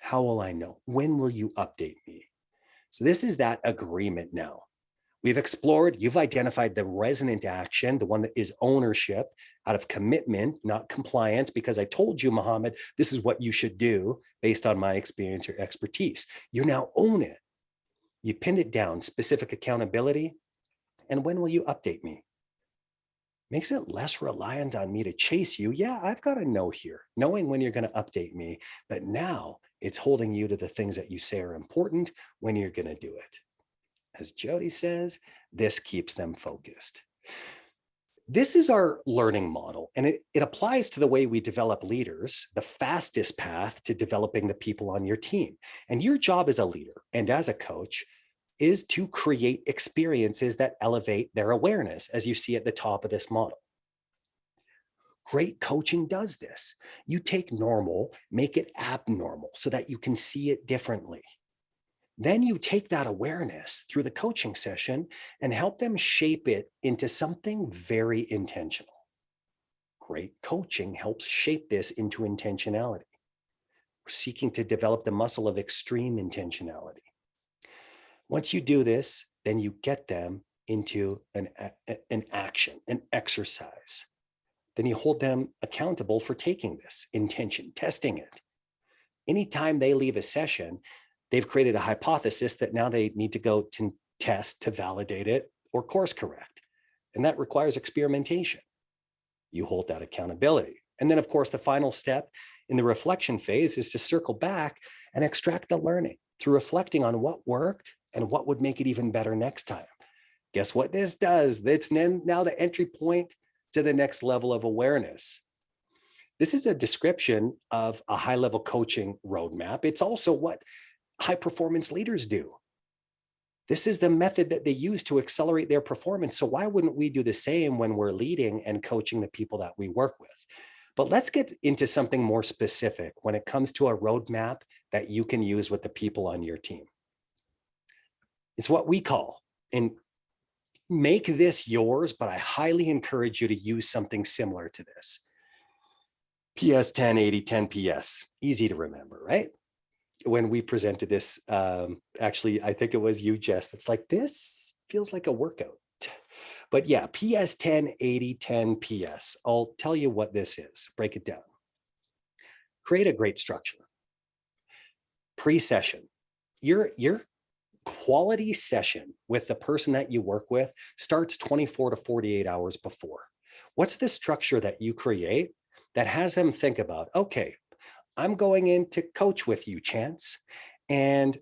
Speaker 1: how will I know? When will you update me? So this is that agreement now. We've explored, you've identified the resonant action, the one that is ownership out of commitment, not compliance, because I told you, Mohammed, this is what you should do based on my experience or expertise. You now own it. You pinned it down, specific accountability. And when will you update me? Makes it less reliant on me to chase you. Yeah, I've got to know here, knowing when you're going to update me. But now it's holding you to the things that you say are important when you're going to do it. As Jody says, this keeps them focused. This is our learning model, and it applies to the way we develop leaders, the fastest path to developing the people on your team. And your job as a leader and as a coach is to create experiences that elevate their awareness, as you see at the top of this model. Great coaching does this. You take normal, make it abnormal so that you can see it differently. Then you take that awareness through the coaching session and help them shape it into something very intentional. Great coaching helps shape this into intentionality. We're seeking to develop the muscle of extreme intentionality. Once you do this, then you get them into an action, an exercise. Then you hold them accountable for taking this intention, testing it. Anytime they leave a session, they've created a hypothesis that now they need to go to test to validate it or course correct. And that requires experimentation. You hold that accountability. And then, of course, the final step in the reflection phase is to circle back and extract the learning through reflecting on what worked and what would make it even better next time. Guess what this does? It's now the entry point to the next level of awareness. This is a description of a high-level coaching roadmap. It's also what high-performance leaders do. This is the method that they use to accelerate their performance. So why wouldn't we do the same when we're leading and coaching the people that we work with? But let's get into something more specific when it comes to a roadmap that you can use with the people on your team. It's what we call, and make this yours, but I highly encourage you to use something similar to this. PS 10, 80, 10 PS. Easy to remember, right? When we presented this, actually, I think it was you, Jess, that's like, this feels like a workout. But yeah, PS 10, 80, 10 PS. I'll tell you what this is. Break it down. Create a great structure. Pre-session. Your quality session with the person that you work with starts 24 to 48 hours before. What's the structure that you create that has them think about, okay, I'm going in to coach with you, Chance, and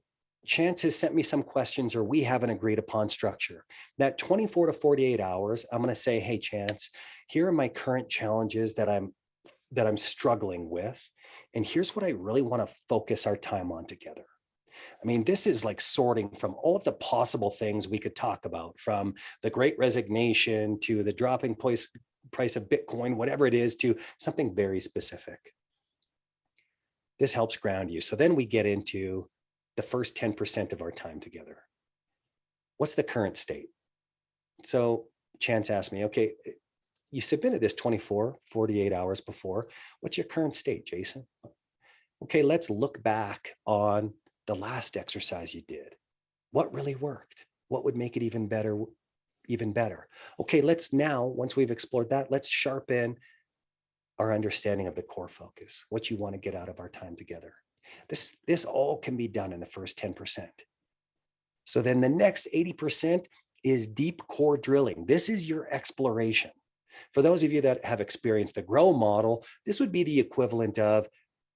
Speaker 1: Chance has sent me some questions, or we have an agreed upon structure. That 24 to 48 hours, I'm going to say, hey, Chance, here are my current challenges that I'm struggling with. And here's what I really want to focus our time on together. I mean, this is like sorting from all of the possible things we could talk about, from the Great Resignation to the dropping price of Bitcoin, whatever it is, to something very specific. This helps ground you. So then we get into the first 10% of our time together. What's the current state? So Chance asked me, okay, you submitted this 24, 48 hours before. What's your current state, Jayson? Okay, let's look back on the last exercise you did. What really worked? What would make it even better? Okay, let's now, once we've explored that, let's sharpen our understanding of the core focus, what you want to get out of our time together. This all can be done in the first 10%. So then the next 80% is deep core drilling. This is your exploration. For those of you that have experienced the GROW model, this would be the equivalent of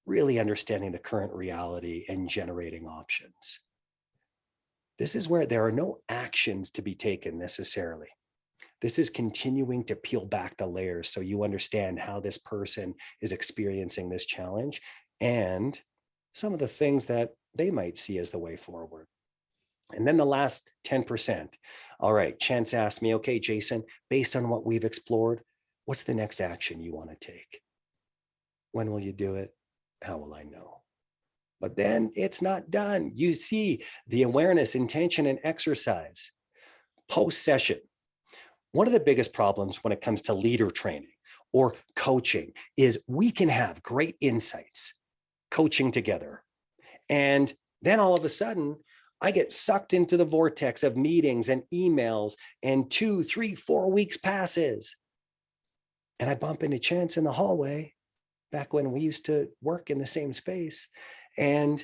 Speaker 1: really understanding the current reality and generating options. This is where there are no actions to be taken necessarily. This is continuing to peel back the layers so you understand how this person is experiencing this challenge and some of the things that they might see as the way forward. And then the last 10%. All right, Chance asked me, okay, Jayson, based on what we've explored, what's the next action you want to take? When will you do it? How will I know? But then it's not done. You see the awareness, intention, and exercise. Post-session, one of the biggest problems when it comes to leader training or coaching is we can have great insights coaching together. And then all of a sudden, I get sucked into the vortex of meetings and emails, and 2, 3, 4 weeks passes. And I bump into Chance in the hallway back when we used to work in the same space. And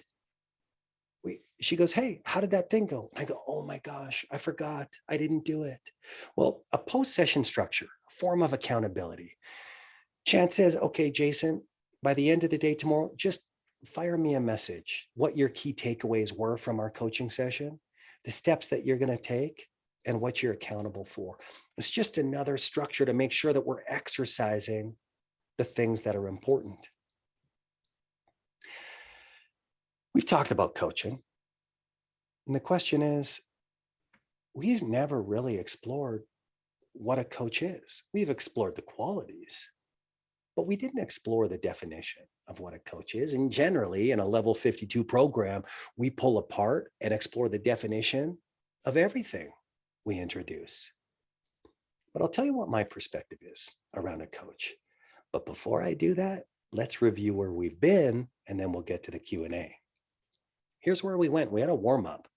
Speaker 1: she goes, "Hey, how did that thing go?" And I go, "Oh my gosh, I forgot. I didn't do it." Well, a post-session structure, a form of accountability. Chance says, "Okay, Jayson, by the end of the day tomorrow, just fire me a message, what your key takeaways were from our coaching session, the steps that you're going to take, and what you're accountable for." It's just another structure to make sure that we're exercising the things that are important. We've talked about coaching. And the question is, we've never really explored what a coach is. We've explored the qualities, but we didn't explore the definition of what a coach is. And generally, in a level 52 program, we pull apart and explore the definition of everything we introduce. But I'll tell you what my perspective is around a coach. But before I do that, let's review where we've been, and then we'll get to the Q&A. Here's where we went. We had a warm-up,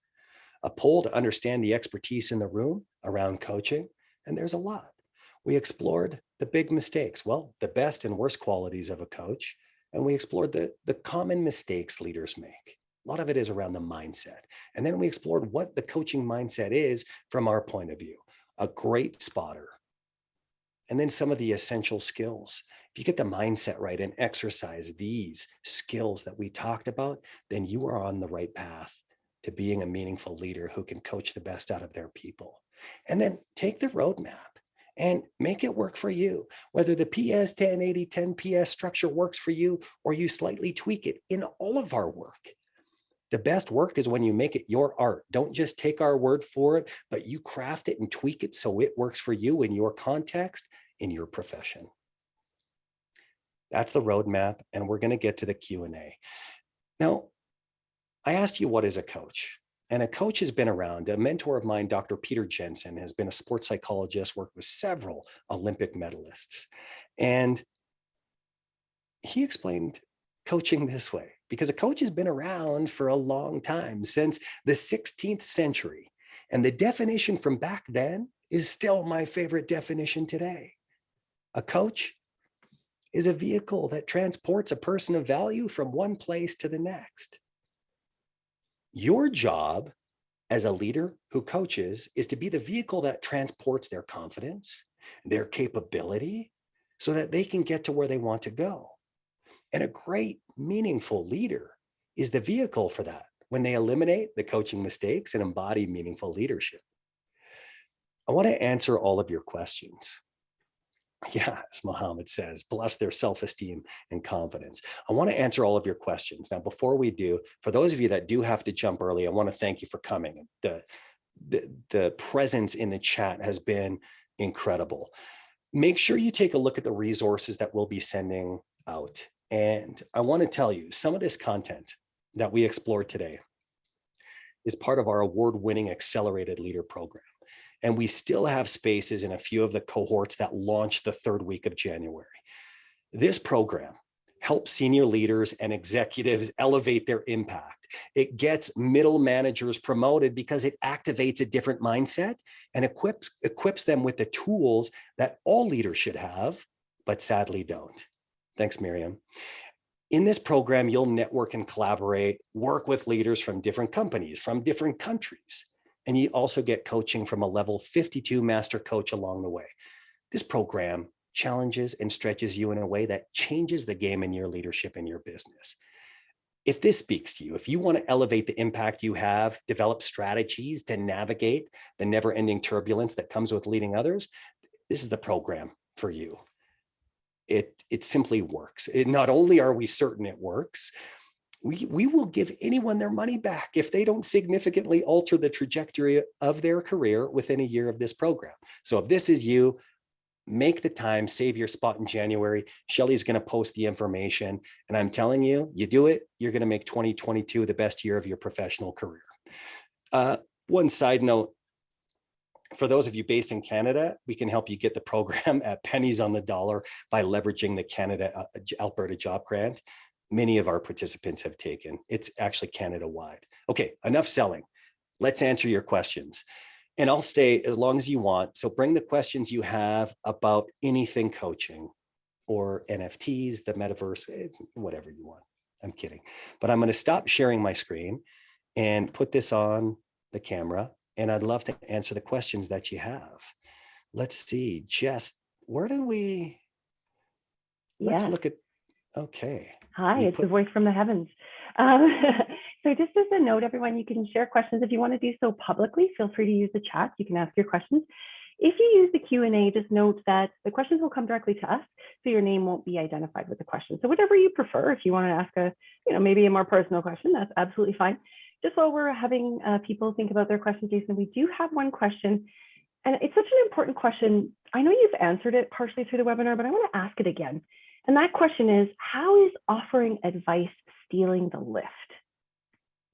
Speaker 1: a poll to understand the expertise in the room around coaching, and there's a lot. We explored the big mistakes, well, the best and worst qualities of a coach, and we explored the common mistakes leaders make. A lot of it is around the mindset. And then we explored what the coaching mindset is from our point of view, a great spotter. And then some of the essential skills. If you get the mindset right and exercise these skills that we talked about, then you are on the right path to being a meaningful leader who can coach the best out of their people. And then take the roadmap and make it work for you. Whether the PS 10-80-10 PS structure works for you or you slightly tweak it. In all of our work, the best work is when you make it your art. Don't just take our word for it, but you craft it and tweak it so it works for you in your context, in your profession. That's the roadmap, and we're going to get to the Q&A. Now, I asked you, what is a coach? And a coach has been around. A mentor of mine, Dr. Peter Jensen, has been a sports psychologist, worked with several Olympic medalists. And he explained coaching this way, because a coach has been around for a long time, since the 16th century. And the definition from back then is still my favorite definition today. A coach is a vehicle that transports a person of value from one place to the next. Your job as a leader who coaches is to be the vehicle that transports their confidence, their capability, so that they can get to where they want to go. And a great, meaningful leader is the vehicle for that when they eliminate the coaching mistakes and embody meaningful leadership. I want to answer all of your questions. Yeah, as Muhammad says, bless their self-esteem and confidence. I want to answer all of your questions. Now, before we do, for those of you that do have to jump early, I want to thank you for coming. The presence in the chat has been incredible. Make sure you take a look at the resources that we'll be sending out. And I want to tell you, some of this content that we explored today is part of our award-winning Accelerated Leader Program. And we still have spaces in a few of the cohorts that launch the third week of January. This program helps senior leaders and executives elevate their impact. It gets middle managers promoted because it activates a different mindset and equips them with the tools that all leaders should have, but sadly don't. Thanks, Miriam. In this program, you'll network and collaborate, work with leaders from different companies, from different countries. And you also get coaching from a level 52 master coach along the way. This program challenges and stretches you in a way that changes the game in your leadership and your business. If this speaks to you, if you want to elevate the impact you have, develop strategies to navigate the never-ending turbulence that comes with leading others, this is the program for you. It simply works. Not only are we certain it works, we will give anyone their money back if they don't significantly alter the trajectory of their career within a year of this program. So if this is you, make the time, save your spot in January. Shelly's going to post the information. And I'm telling you, you do it, you're going to make 2022 the best year of your professional career. One side note, for those of you based in Canada, we can help you get the program at pennies on the dollar by leveraging the Canada Alberta Job Grant. Many of our participants have taken. It's actually Canada-wide. Okay, enough selling. Let's answer your questions. And I'll stay as long as you want. So bring the questions you have about anything coaching or NFTs, the metaverse, whatever you want. I'm kidding. But I'm going to stop sharing my screen and put this on the camera. And I'd love to answer the questions that you have. Let's see, Jess, where do we, let's look at, okay.
Speaker 2: Hi, it's the voice from the heavens. So just as a note, everyone, you can share questions. If you want to do so publicly, feel free to use the chat. You can ask your questions. If you use the Q&A, just note that the questions will come directly to us, so your name won't be identified with the question. So whatever you prefer, if you want to ask a, maybe a more personal question, that's absolutely fine. Just while we're having people think about their questions, Jayson, we do have one question, and it's such an important question. I know you've answered it partially through the webinar, but I want to ask it again. And that question is, how is offering advice stealing the lift?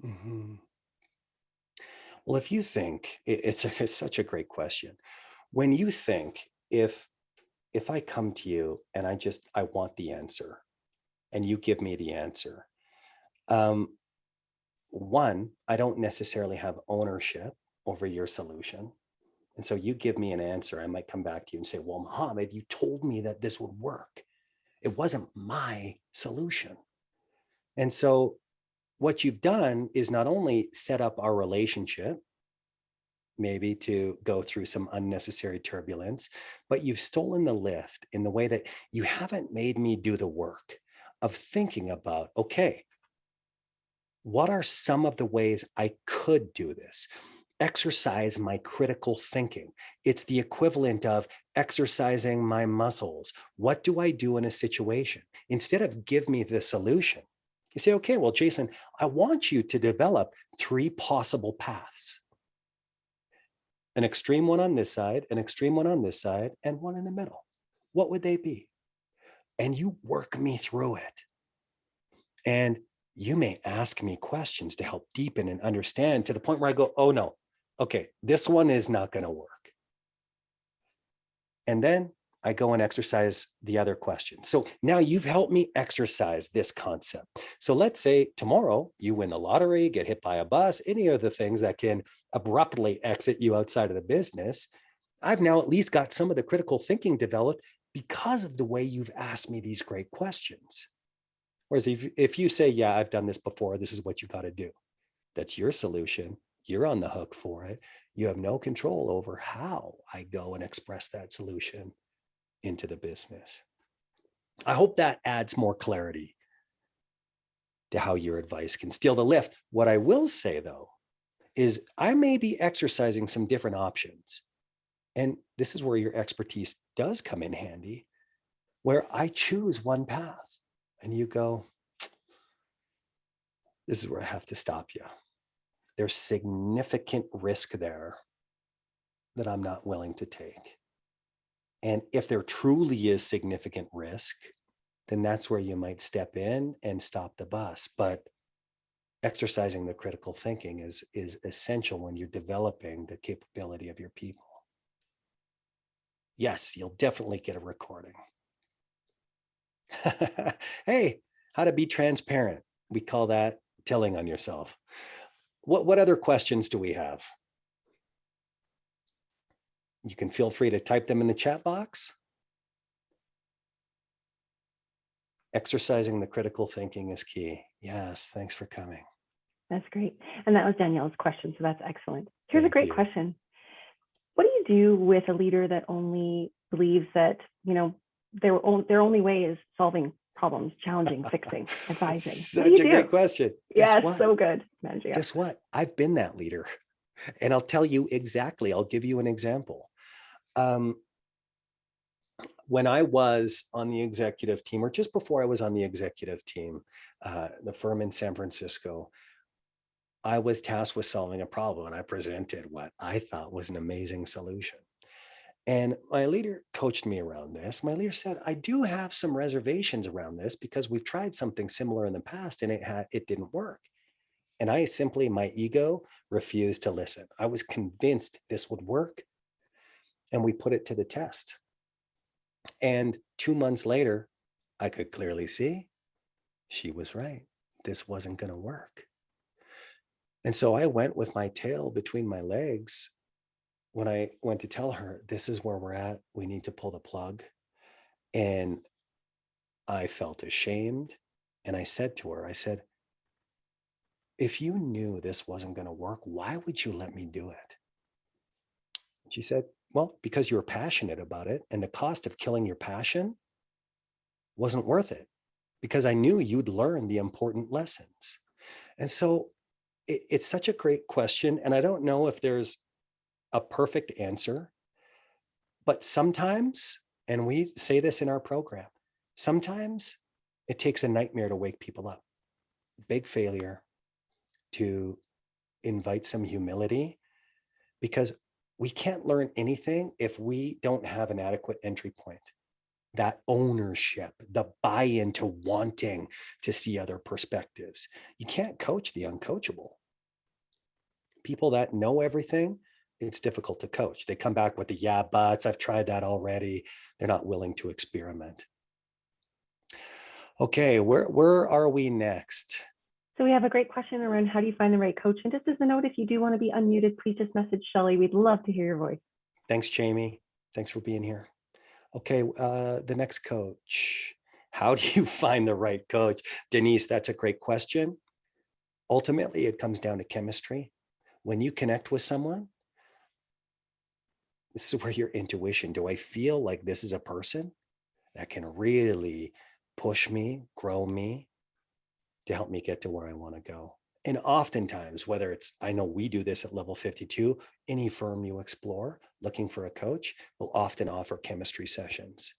Speaker 1: Mm-hmm. Well, if you think, it's such a great question. When you think, if I come to you and I want the answer and you give me the answer, one, I don't necessarily have ownership over your solution. And so you give me an answer, I might come back to you and say, well, Mohammed, you told me that this would work. It wasn't my solution. And so what you've done is not only set up our relationship, maybe to go through some unnecessary turbulence, but you've stolen the lift in the way that you haven't made me do the work of thinking about, okay, what are some of the ways I could do this? Exercise my critical thinking. It's the equivalent of exercising my muscles. What do I do in a situation? Instead of give me the solution, you say, okay, well, Jayson, I want you to develop 3 possible paths. An extreme one on this side, an extreme one on this side, and one in the middle. What would they be? And you work me through it. And you may ask me questions to help deepen and understand to the point where I go, oh no, okay, this one is not going to work. And then I go and exercise the other question. So now you've helped me exercise this concept. So let's say tomorrow you win the lottery, get hit by a bus, any of the things that can abruptly exit you outside of the business. I've now at least got some of the critical thinking developed because of the way you've asked me these great questions. Whereas if you say, yeah, I've done this before, this is what you got to do. That's your solution. You're on the hook for it. You have no control over how I go and express that solution into the business. I hope that adds more clarity to how your advice can steal the lift. What I will say, though, is I may be exercising some different options. And this is where your expertise does come in handy, where I choose one path. And you go, this is where I have to stop you. There's significant risk there that I'm not willing to take. And if there truly is significant risk, then that's where you might step in and stop the bus. But exercising the critical thinking is essential when you're developing the capability of your people. Yes, you'll definitely get a recording. Hey, how to be transparent. We call that telling on yourself. What other questions do we have? You can feel free to type them in the chat box. Exercising the critical thinking is key. Yes, thanks for coming.
Speaker 2: That's great. And that was Danielle's question, so that's excellent. Here's a great question. What do you do with a leader that only believes that, their only way is solving problems, challenging, fixing, advising?
Speaker 1: Such a great question.
Speaker 2: Yes, so good.
Speaker 1: Guess what? I've been that leader. And I'll tell you exactly, I'll give you an example. When I was on the executive team, or just before I was on the executive team, the firm in San Francisco, I was tasked with solving a problem, and I presented what I thought was an amazing solution. And my leader coached me around this. My leader said, I do have some reservations around this because we've tried something similar in the past and it didn't work. And I simply, my ego refused to listen. I was convinced this would work. And we put it to the test. And 2 months later, I could clearly see she was right. This wasn't going to work. And so I went with my tail between my legs when I went to tell her, this is where we're at. We need to pull the plug. And I felt ashamed. And I said to her, I said, if you knew this wasn't going to work, why would you let me do it? She said, well, because you were passionate about it. And the cost of killing your passion wasn't worth it because I knew you'd learn the important lessons. And so it's such a great question. And I don't know if there's a perfect answer, but sometimes, and we say this in our program, sometimes it takes a nightmare to wake people up. Big failure to invite some humility, because we can't learn anything if we don't have an adequate entry point. That ownership, the buy-in to wanting to see other perspectives. You can't coach the uncoachable. People that know everything, it's difficult to coach. They come back with the yeah buts, I've tried that already. They're not willing to experiment. Okay, where are we next?
Speaker 2: So we have a great question around how do you find the right coach? And just as a note, if you do want to be unmuted, please just message Shelley. We'd love to hear your voice.
Speaker 1: Thanks, Jamie. Thanks for being here. Okay, the next coach. How do you find the right coach? Denise, that's a great question. Ultimately, it comes down to chemistry. When you connect with someone, this is where your intuition, do I feel like this is a person that can really push me, grow me, to help me get to where I want to go? And oftentimes, whether it's, I know we do this at level 52, any firm you explore looking for a coach will often offer chemistry sessions.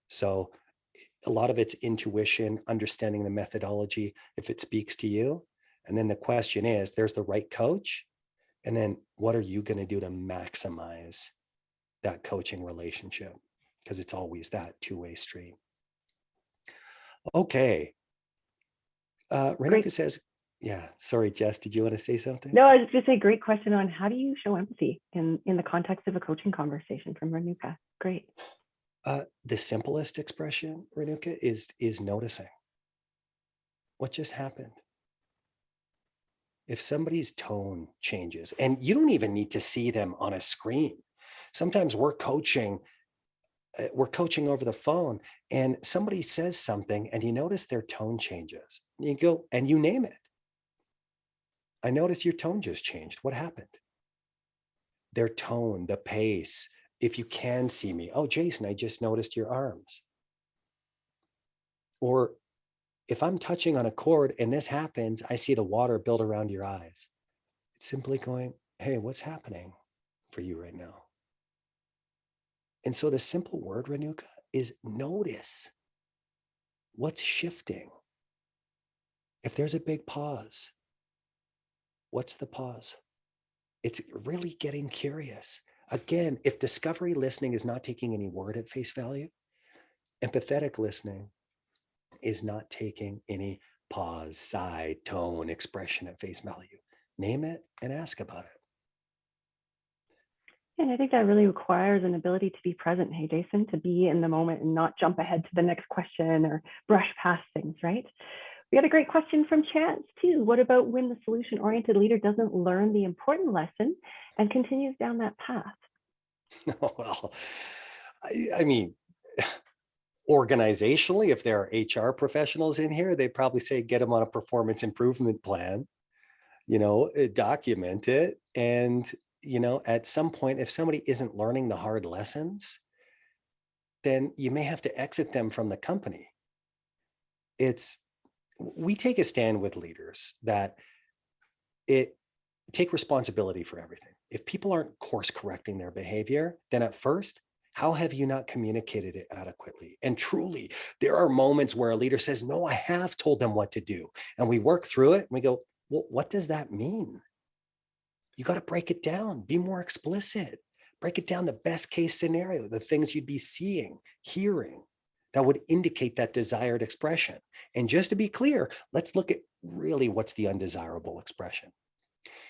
Speaker 1: So a lot of it's intuition, understanding the methodology, if it speaks to you. And then the question is, there's the right coach. And then what are you going to do to maximize that coaching relationship? Because it's always that two-way street. Okay. Manuka says, yeah, sorry, Jess, did you want to say something?
Speaker 2: No, I was just going to say, great question on how do you show empathy in the context of a coaching conversation from Manuka. Great.
Speaker 1: The simplest expression, Manuka, is noticing. What just happened? If somebody's tone changes, and you don't even need to see them on a screen. Sometimes we're coaching over the phone and somebody says something and you notice their tone changes. You go and you name it. I notice your tone just changed. What happened? Their tone, the pace. If you can see me, oh, Jayson, I just noticed your arms. Or if I'm touching on a cord and this happens, I see the water build around your eyes. It's simply going, hey, what's happening for you right now? And so the simple word, Manuka, is notice what's shifting. If there's a big pause, what's the pause? It's really getting curious. Again, if discovery listening is not taking any word at face value, empathetic listening is not taking any pause, sigh, tone, expression at face value. Name it and ask about it.
Speaker 2: And I think that really requires an ability to be present, hey, Jayson, to be in the moment and not jump ahead to the next question or brush past things, right? We got a great question from Chance too. What about when the solution-oriented leader doesn't learn the important lesson and continues down that path?
Speaker 1: Well, I mean, organizationally, if there are HR professionals in here, they probably say, get them on a performance improvement plan, document it. And, at some point, if somebody isn't learning the hard lessons, then you may have to exit them from the company. We take a stand with leaders that take responsibility for everything. If people aren't course correcting their behavior, then at first, how have you not communicated it adequately? And truly, there are moments where a leader says, no, I have told them what to do. And we work through it and we go, well, what does that mean? You got to break it down, be more explicit. Break it down, the best case scenario, the things you'd be seeing, hearing that would indicate that desired expression. And just to be clear, let's look at really what's the undesirable expression.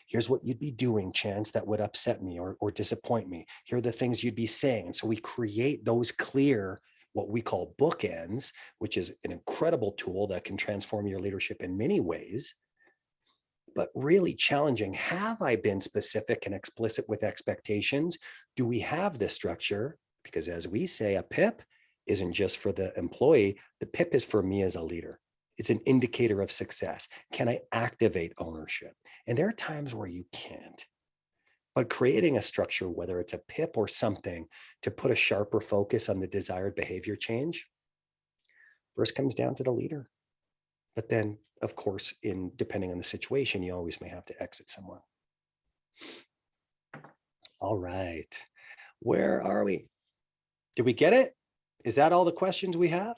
Speaker 1: Here's what you'd be doing, Chance, that would upset me or disappoint me. Here are the things you'd be saying. And so we create those clear, what we call bookends, which is an incredible tool that can transform your leadership in many ways, but really challenging. Have I been specific and explicit with expectations? Do we have this structure? Because as we say, a PIP isn't just for the employee. The PIP is for me as a leader. It's an indicator of success. Can I activate ownership? And there are times where you can't. But creating a structure, whether it's a PIP or something, to put a sharper focus on the desired behavior change, first comes down to the leader. But then, of course, depending on the situation, you always may have to exit someone. All right. Where are we? Did we get it? Is that all the questions we have?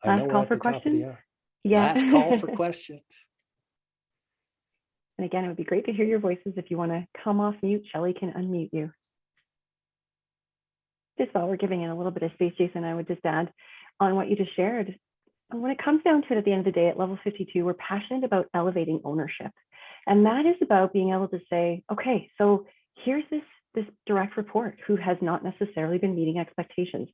Speaker 1: I know
Speaker 2: Last
Speaker 1: we're
Speaker 2: call
Speaker 1: at
Speaker 2: for
Speaker 1: the top of the
Speaker 2: questions.
Speaker 1: hour.
Speaker 2: Yeah.
Speaker 1: Last call for questions.
Speaker 2: And again, it would be great to hear your voices. If you want to come off mute, Shelley can unmute you. Just while we're giving it a little bit of space, Jason, I would just add on what you just shared. When it comes down to it at the end of the day, at level 52, we're passionate about elevating ownership. And that is about being able to say, okay, so here's this direct report who has not necessarily been meeting expectations.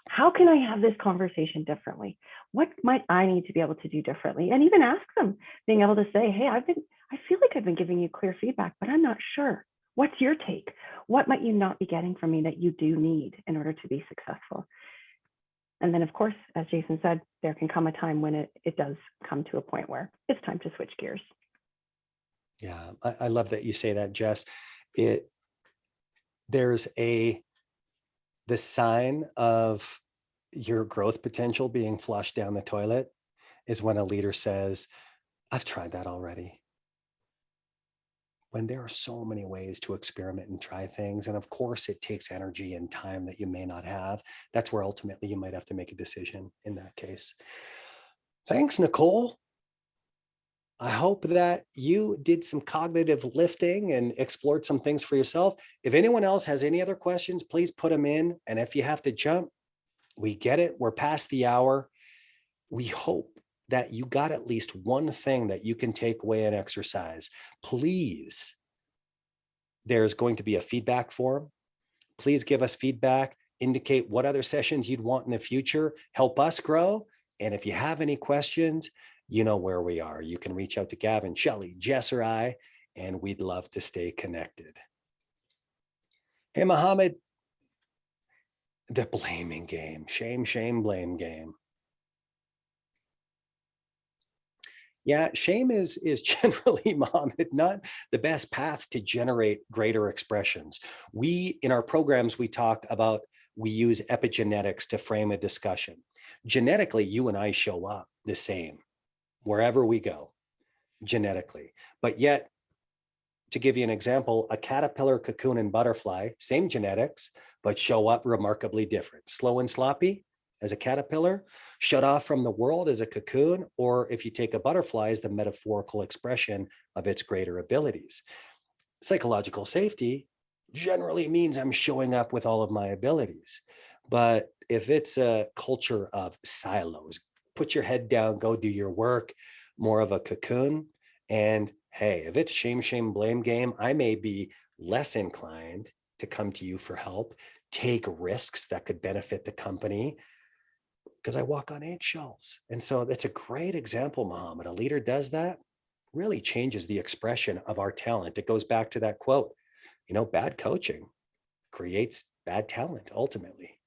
Speaker 2: How can I have this conversation differently? What might I need to be able to do differently? And even ask them, being able to say, hey, I feel like I've been giving you clear feedback, but I'm not sure. What's your take? What might you not be getting from me that you do need in order to be successful? And then, of course, as Jason said, there can come a time when it does come to a point where it's time to switch gears.
Speaker 1: Yeah, I love that you say that, Jess. There's the sign of your growth potential being flushed down the toilet is when a leader says, I've tried that already. When there are so many ways to experiment and try things, and of course it takes energy and time that you may not have, that's where ultimately you might have to make a decision in that case. Thanks, Nicole. I hope that you did some cognitive lifting and explored some things for yourself. If anyone else has any other questions, please put them in. And if you have to jump, we get it. We're past the hour. We hope that you got at least one thing that you can take away and exercise. Please, there's going to be a feedback form. Please give us feedback, indicate what other sessions you'd want in the future, help us grow. And if you have any questions, you know where we are. You can reach out to Gavin, Shelley, Jess, or I, and we'd love to stay connected. Hey, Mohammed, the blaming game, shame, blame game. Yeah, shame is generally, Mohammed, not the best path to generate greater expressions. In our programs, we talk about, we use epigenetics to frame a discussion. Genetically, you and I show up the same wherever we go, genetically. But yet, to give you an example, a caterpillar, cocoon, and butterfly, same genetics, but show up remarkably different. Slow and sloppy as a caterpillar, shut off from the world as a cocoon, or if you take a butterfly as the metaphorical expression of its greater abilities. Psychological safety generally means I'm showing up with all of my abilities. But if it's a culture of silos, put your head down, go do your work, more of a cocoon. And hey, if it's shame, blame game, I may be less inclined to come to you for help, take risks that could benefit the company, because I walk on eggshells. And so that's a great example, Mohammed. A leader does that, really changes the expression of our talent. It goes back to that quote, bad coaching creates bad talent ultimately.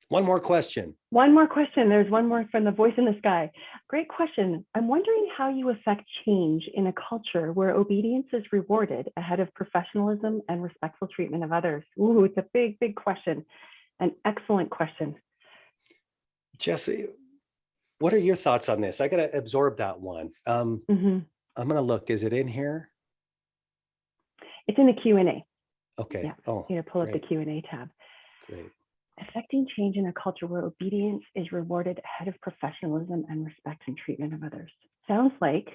Speaker 1: One more question.
Speaker 2: There's one more from the voice in the sky. Great question. I'm wondering how you affect change in a culture where obedience is rewarded ahead of professionalism and respectful treatment of others. Ooh, it's a big, big question. An excellent question.
Speaker 1: Jesse, what are your thoughts on this? I got to absorb that one. I'm going to look. Is it in here?
Speaker 2: It's in the Q&A.
Speaker 1: Okay.
Speaker 2: Yeah.
Speaker 1: Oh,
Speaker 2: pull up the Q&A tab.
Speaker 1: Great.
Speaker 2: Affecting change in a culture where obedience is rewarded ahead of professionalism and respect and treatment of others. Sounds like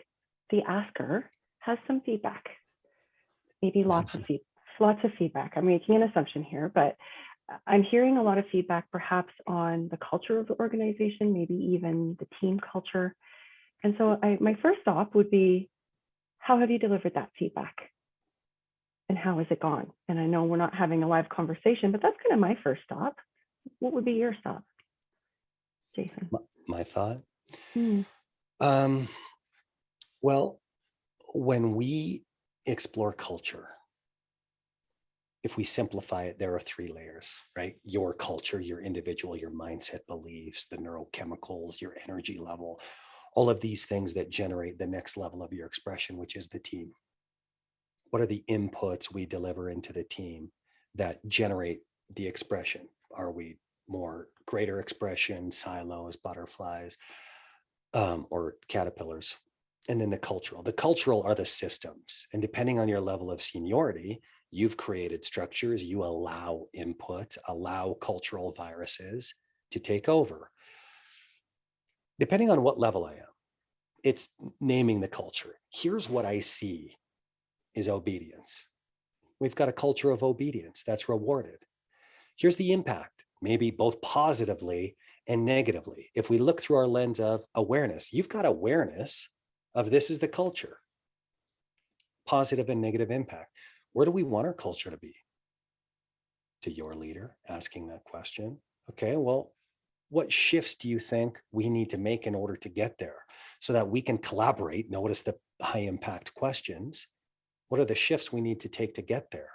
Speaker 2: the asker has some feedback. Maybe lots of lots of feedback. I'm making an assumption here, but I'm hearing a lot of feedback perhaps on the culture of the organization, maybe even the team culture. And so my first stop would be, how have you delivered that feedback? And how has it gone? And I know we're not having a live conversation, but that's kind of my first stop. What would be your stop, Jayson?
Speaker 1: My thought?
Speaker 2: Mm.
Speaker 1: Well, when we explore culture, if we simplify it, there are 3 layers, right? Your culture, your individual, your mindset beliefs, the neurochemicals, your energy level, all of these things that generate the next level of your expression, which is the team. What are the inputs we deliver into the team that generate the expression? Are we more greater expression, silos, butterflies, or caterpillars? And then the cultural are the systems. And depending on your level of seniority, you've created structures, you allow input, allow cultural viruses to take over. Depending on what level I am, it's naming the culture. Here's what I see is obedience. We've got a culture of obedience that's rewarded. Here's the impact, maybe both positively and negatively. If we look through our lens of awareness, you've got awareness of this is the culture, positive and negative impact. Where do we want our culture to be? To your leader asking that question. Okay, well, what shifts do you think we need to make in order to get there so that we can collaborate? Notice the high impact questions. What are the shifts we need to take to get there?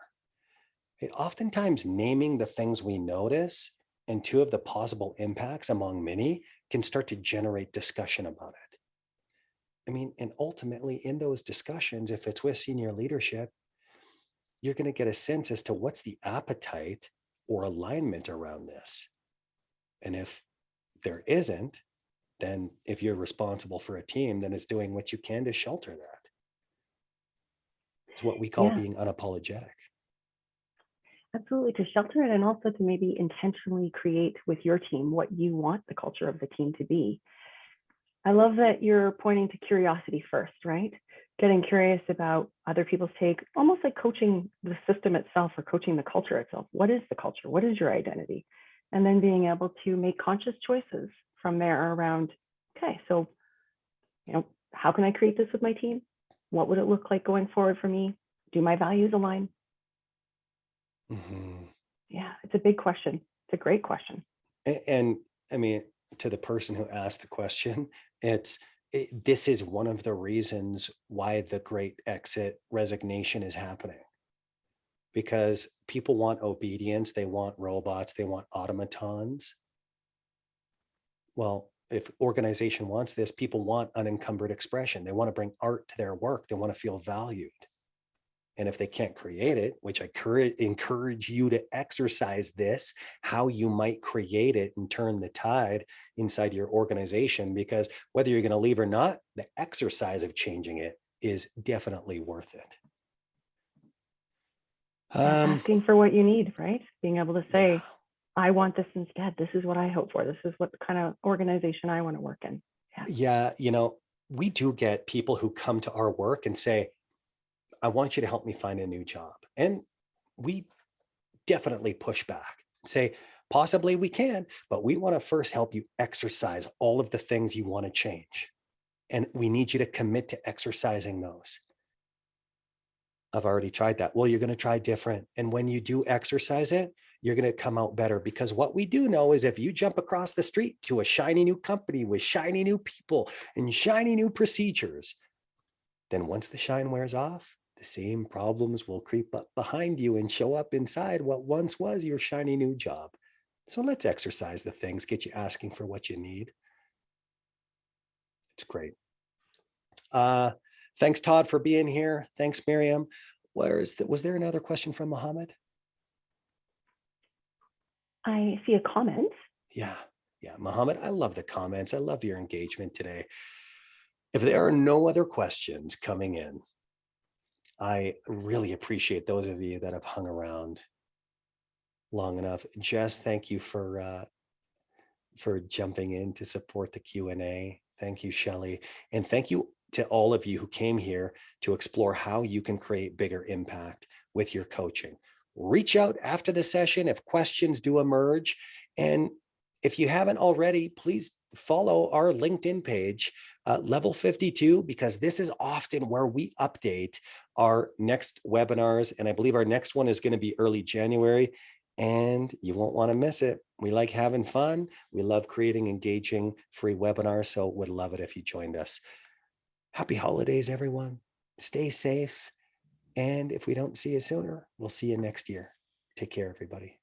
Speaker 1: Oftentimes naming the things we notice and 2 of the possible impacts among many can start to generate discussion about it. I mean, and ultimately in those discussions, if it's with senior leadership, you're going to get a sense as to what's the appetite or alignment around this. And if there isn't, then if you're responsible for a team, then it's doing what you can to shelter that. It's what we call being unapologetic.
Speaker 2: Absolutely, to shelter it and also to maybe intentionally create with your team what you want the culture of the team to be. I love that you're pointing to curiosity first, right? Getting curious about other people's take, almost like coaching the system itself or coaching the culture itself. What is the culture? What is your identity? And then being able to make conscious choices from there around, okay, so, how can I create this with my team? What would it look like going forward for me? Do my values align?
Speaker 1: Mm-hmm.
Speaker 2: Yeah, it's a big question. It's a great question.
Speaker 1: And I mean, to the person who asked the question, this is one of the reasons why the great exit resignation is happening. Because people want obedience, they want robots, they want automatons. Well, if organization wants this, people want unencumbered expression. They want to bring art to their work. They want to feel valued. And if they can't create it, which I encourage you to exercise this, how you might create it and turn the tide inside your organization, because whether you're going to leave or not, the exercise of changing it is definitely worth it.
Speaker 2: Asking for what you need, right? Being able to say,
Speaker 1: yeah.
Speaker 2: I want this instead. This is what I hope for. This is what kind of organization I want to work in.
Speaker 1: Yeah. We do get people who come to our work and say, I want you to help me find a new job. And we definitely push back and say, possibly we can, but we want to first help you exercise all of the things you want to change. And we need you to commit to exercising those. I've already tried that. Well, you're going to try different. And when you do exercise it, you're going to come out better, because what we do know is if you jump across the street to a shiny new company with shiny new people and shiny new procedures, then once the shine wears off, the same problems will creep up behind you and show up inside what once was your shiny new job. So let's exercise the things, get you asking for what you need. It's great. Thanks, Todd, for being here. Thanks, Miriam. Was there another question from Mohammed?
Speaker 2: I see a comment.
Speaker 1: Yeah, Mohammed, I love the comments. I love your engagement today. If there are no other questions coming in, I really appreciate those of you that have hung around long enough. Jess, thank you for jumping in to support the Q&A. Thank you, Shelley. And thank you to all of you who came here to explore how you can create bigger impact with your coaching. Reach out after the session if questions do emerge. And if you haven't already, please follow our LinkedIn page, Level 52, because this is often where we update our next webinars. And I believe our next one is going to be early January, and you won't want to miss it. We like having fun. We love creating engaging free webinars. So would love it if you joined us. Happy holidays, everyone. Stay safe. And if we don't see you sooner, we'll see you next year. Take care, everybody.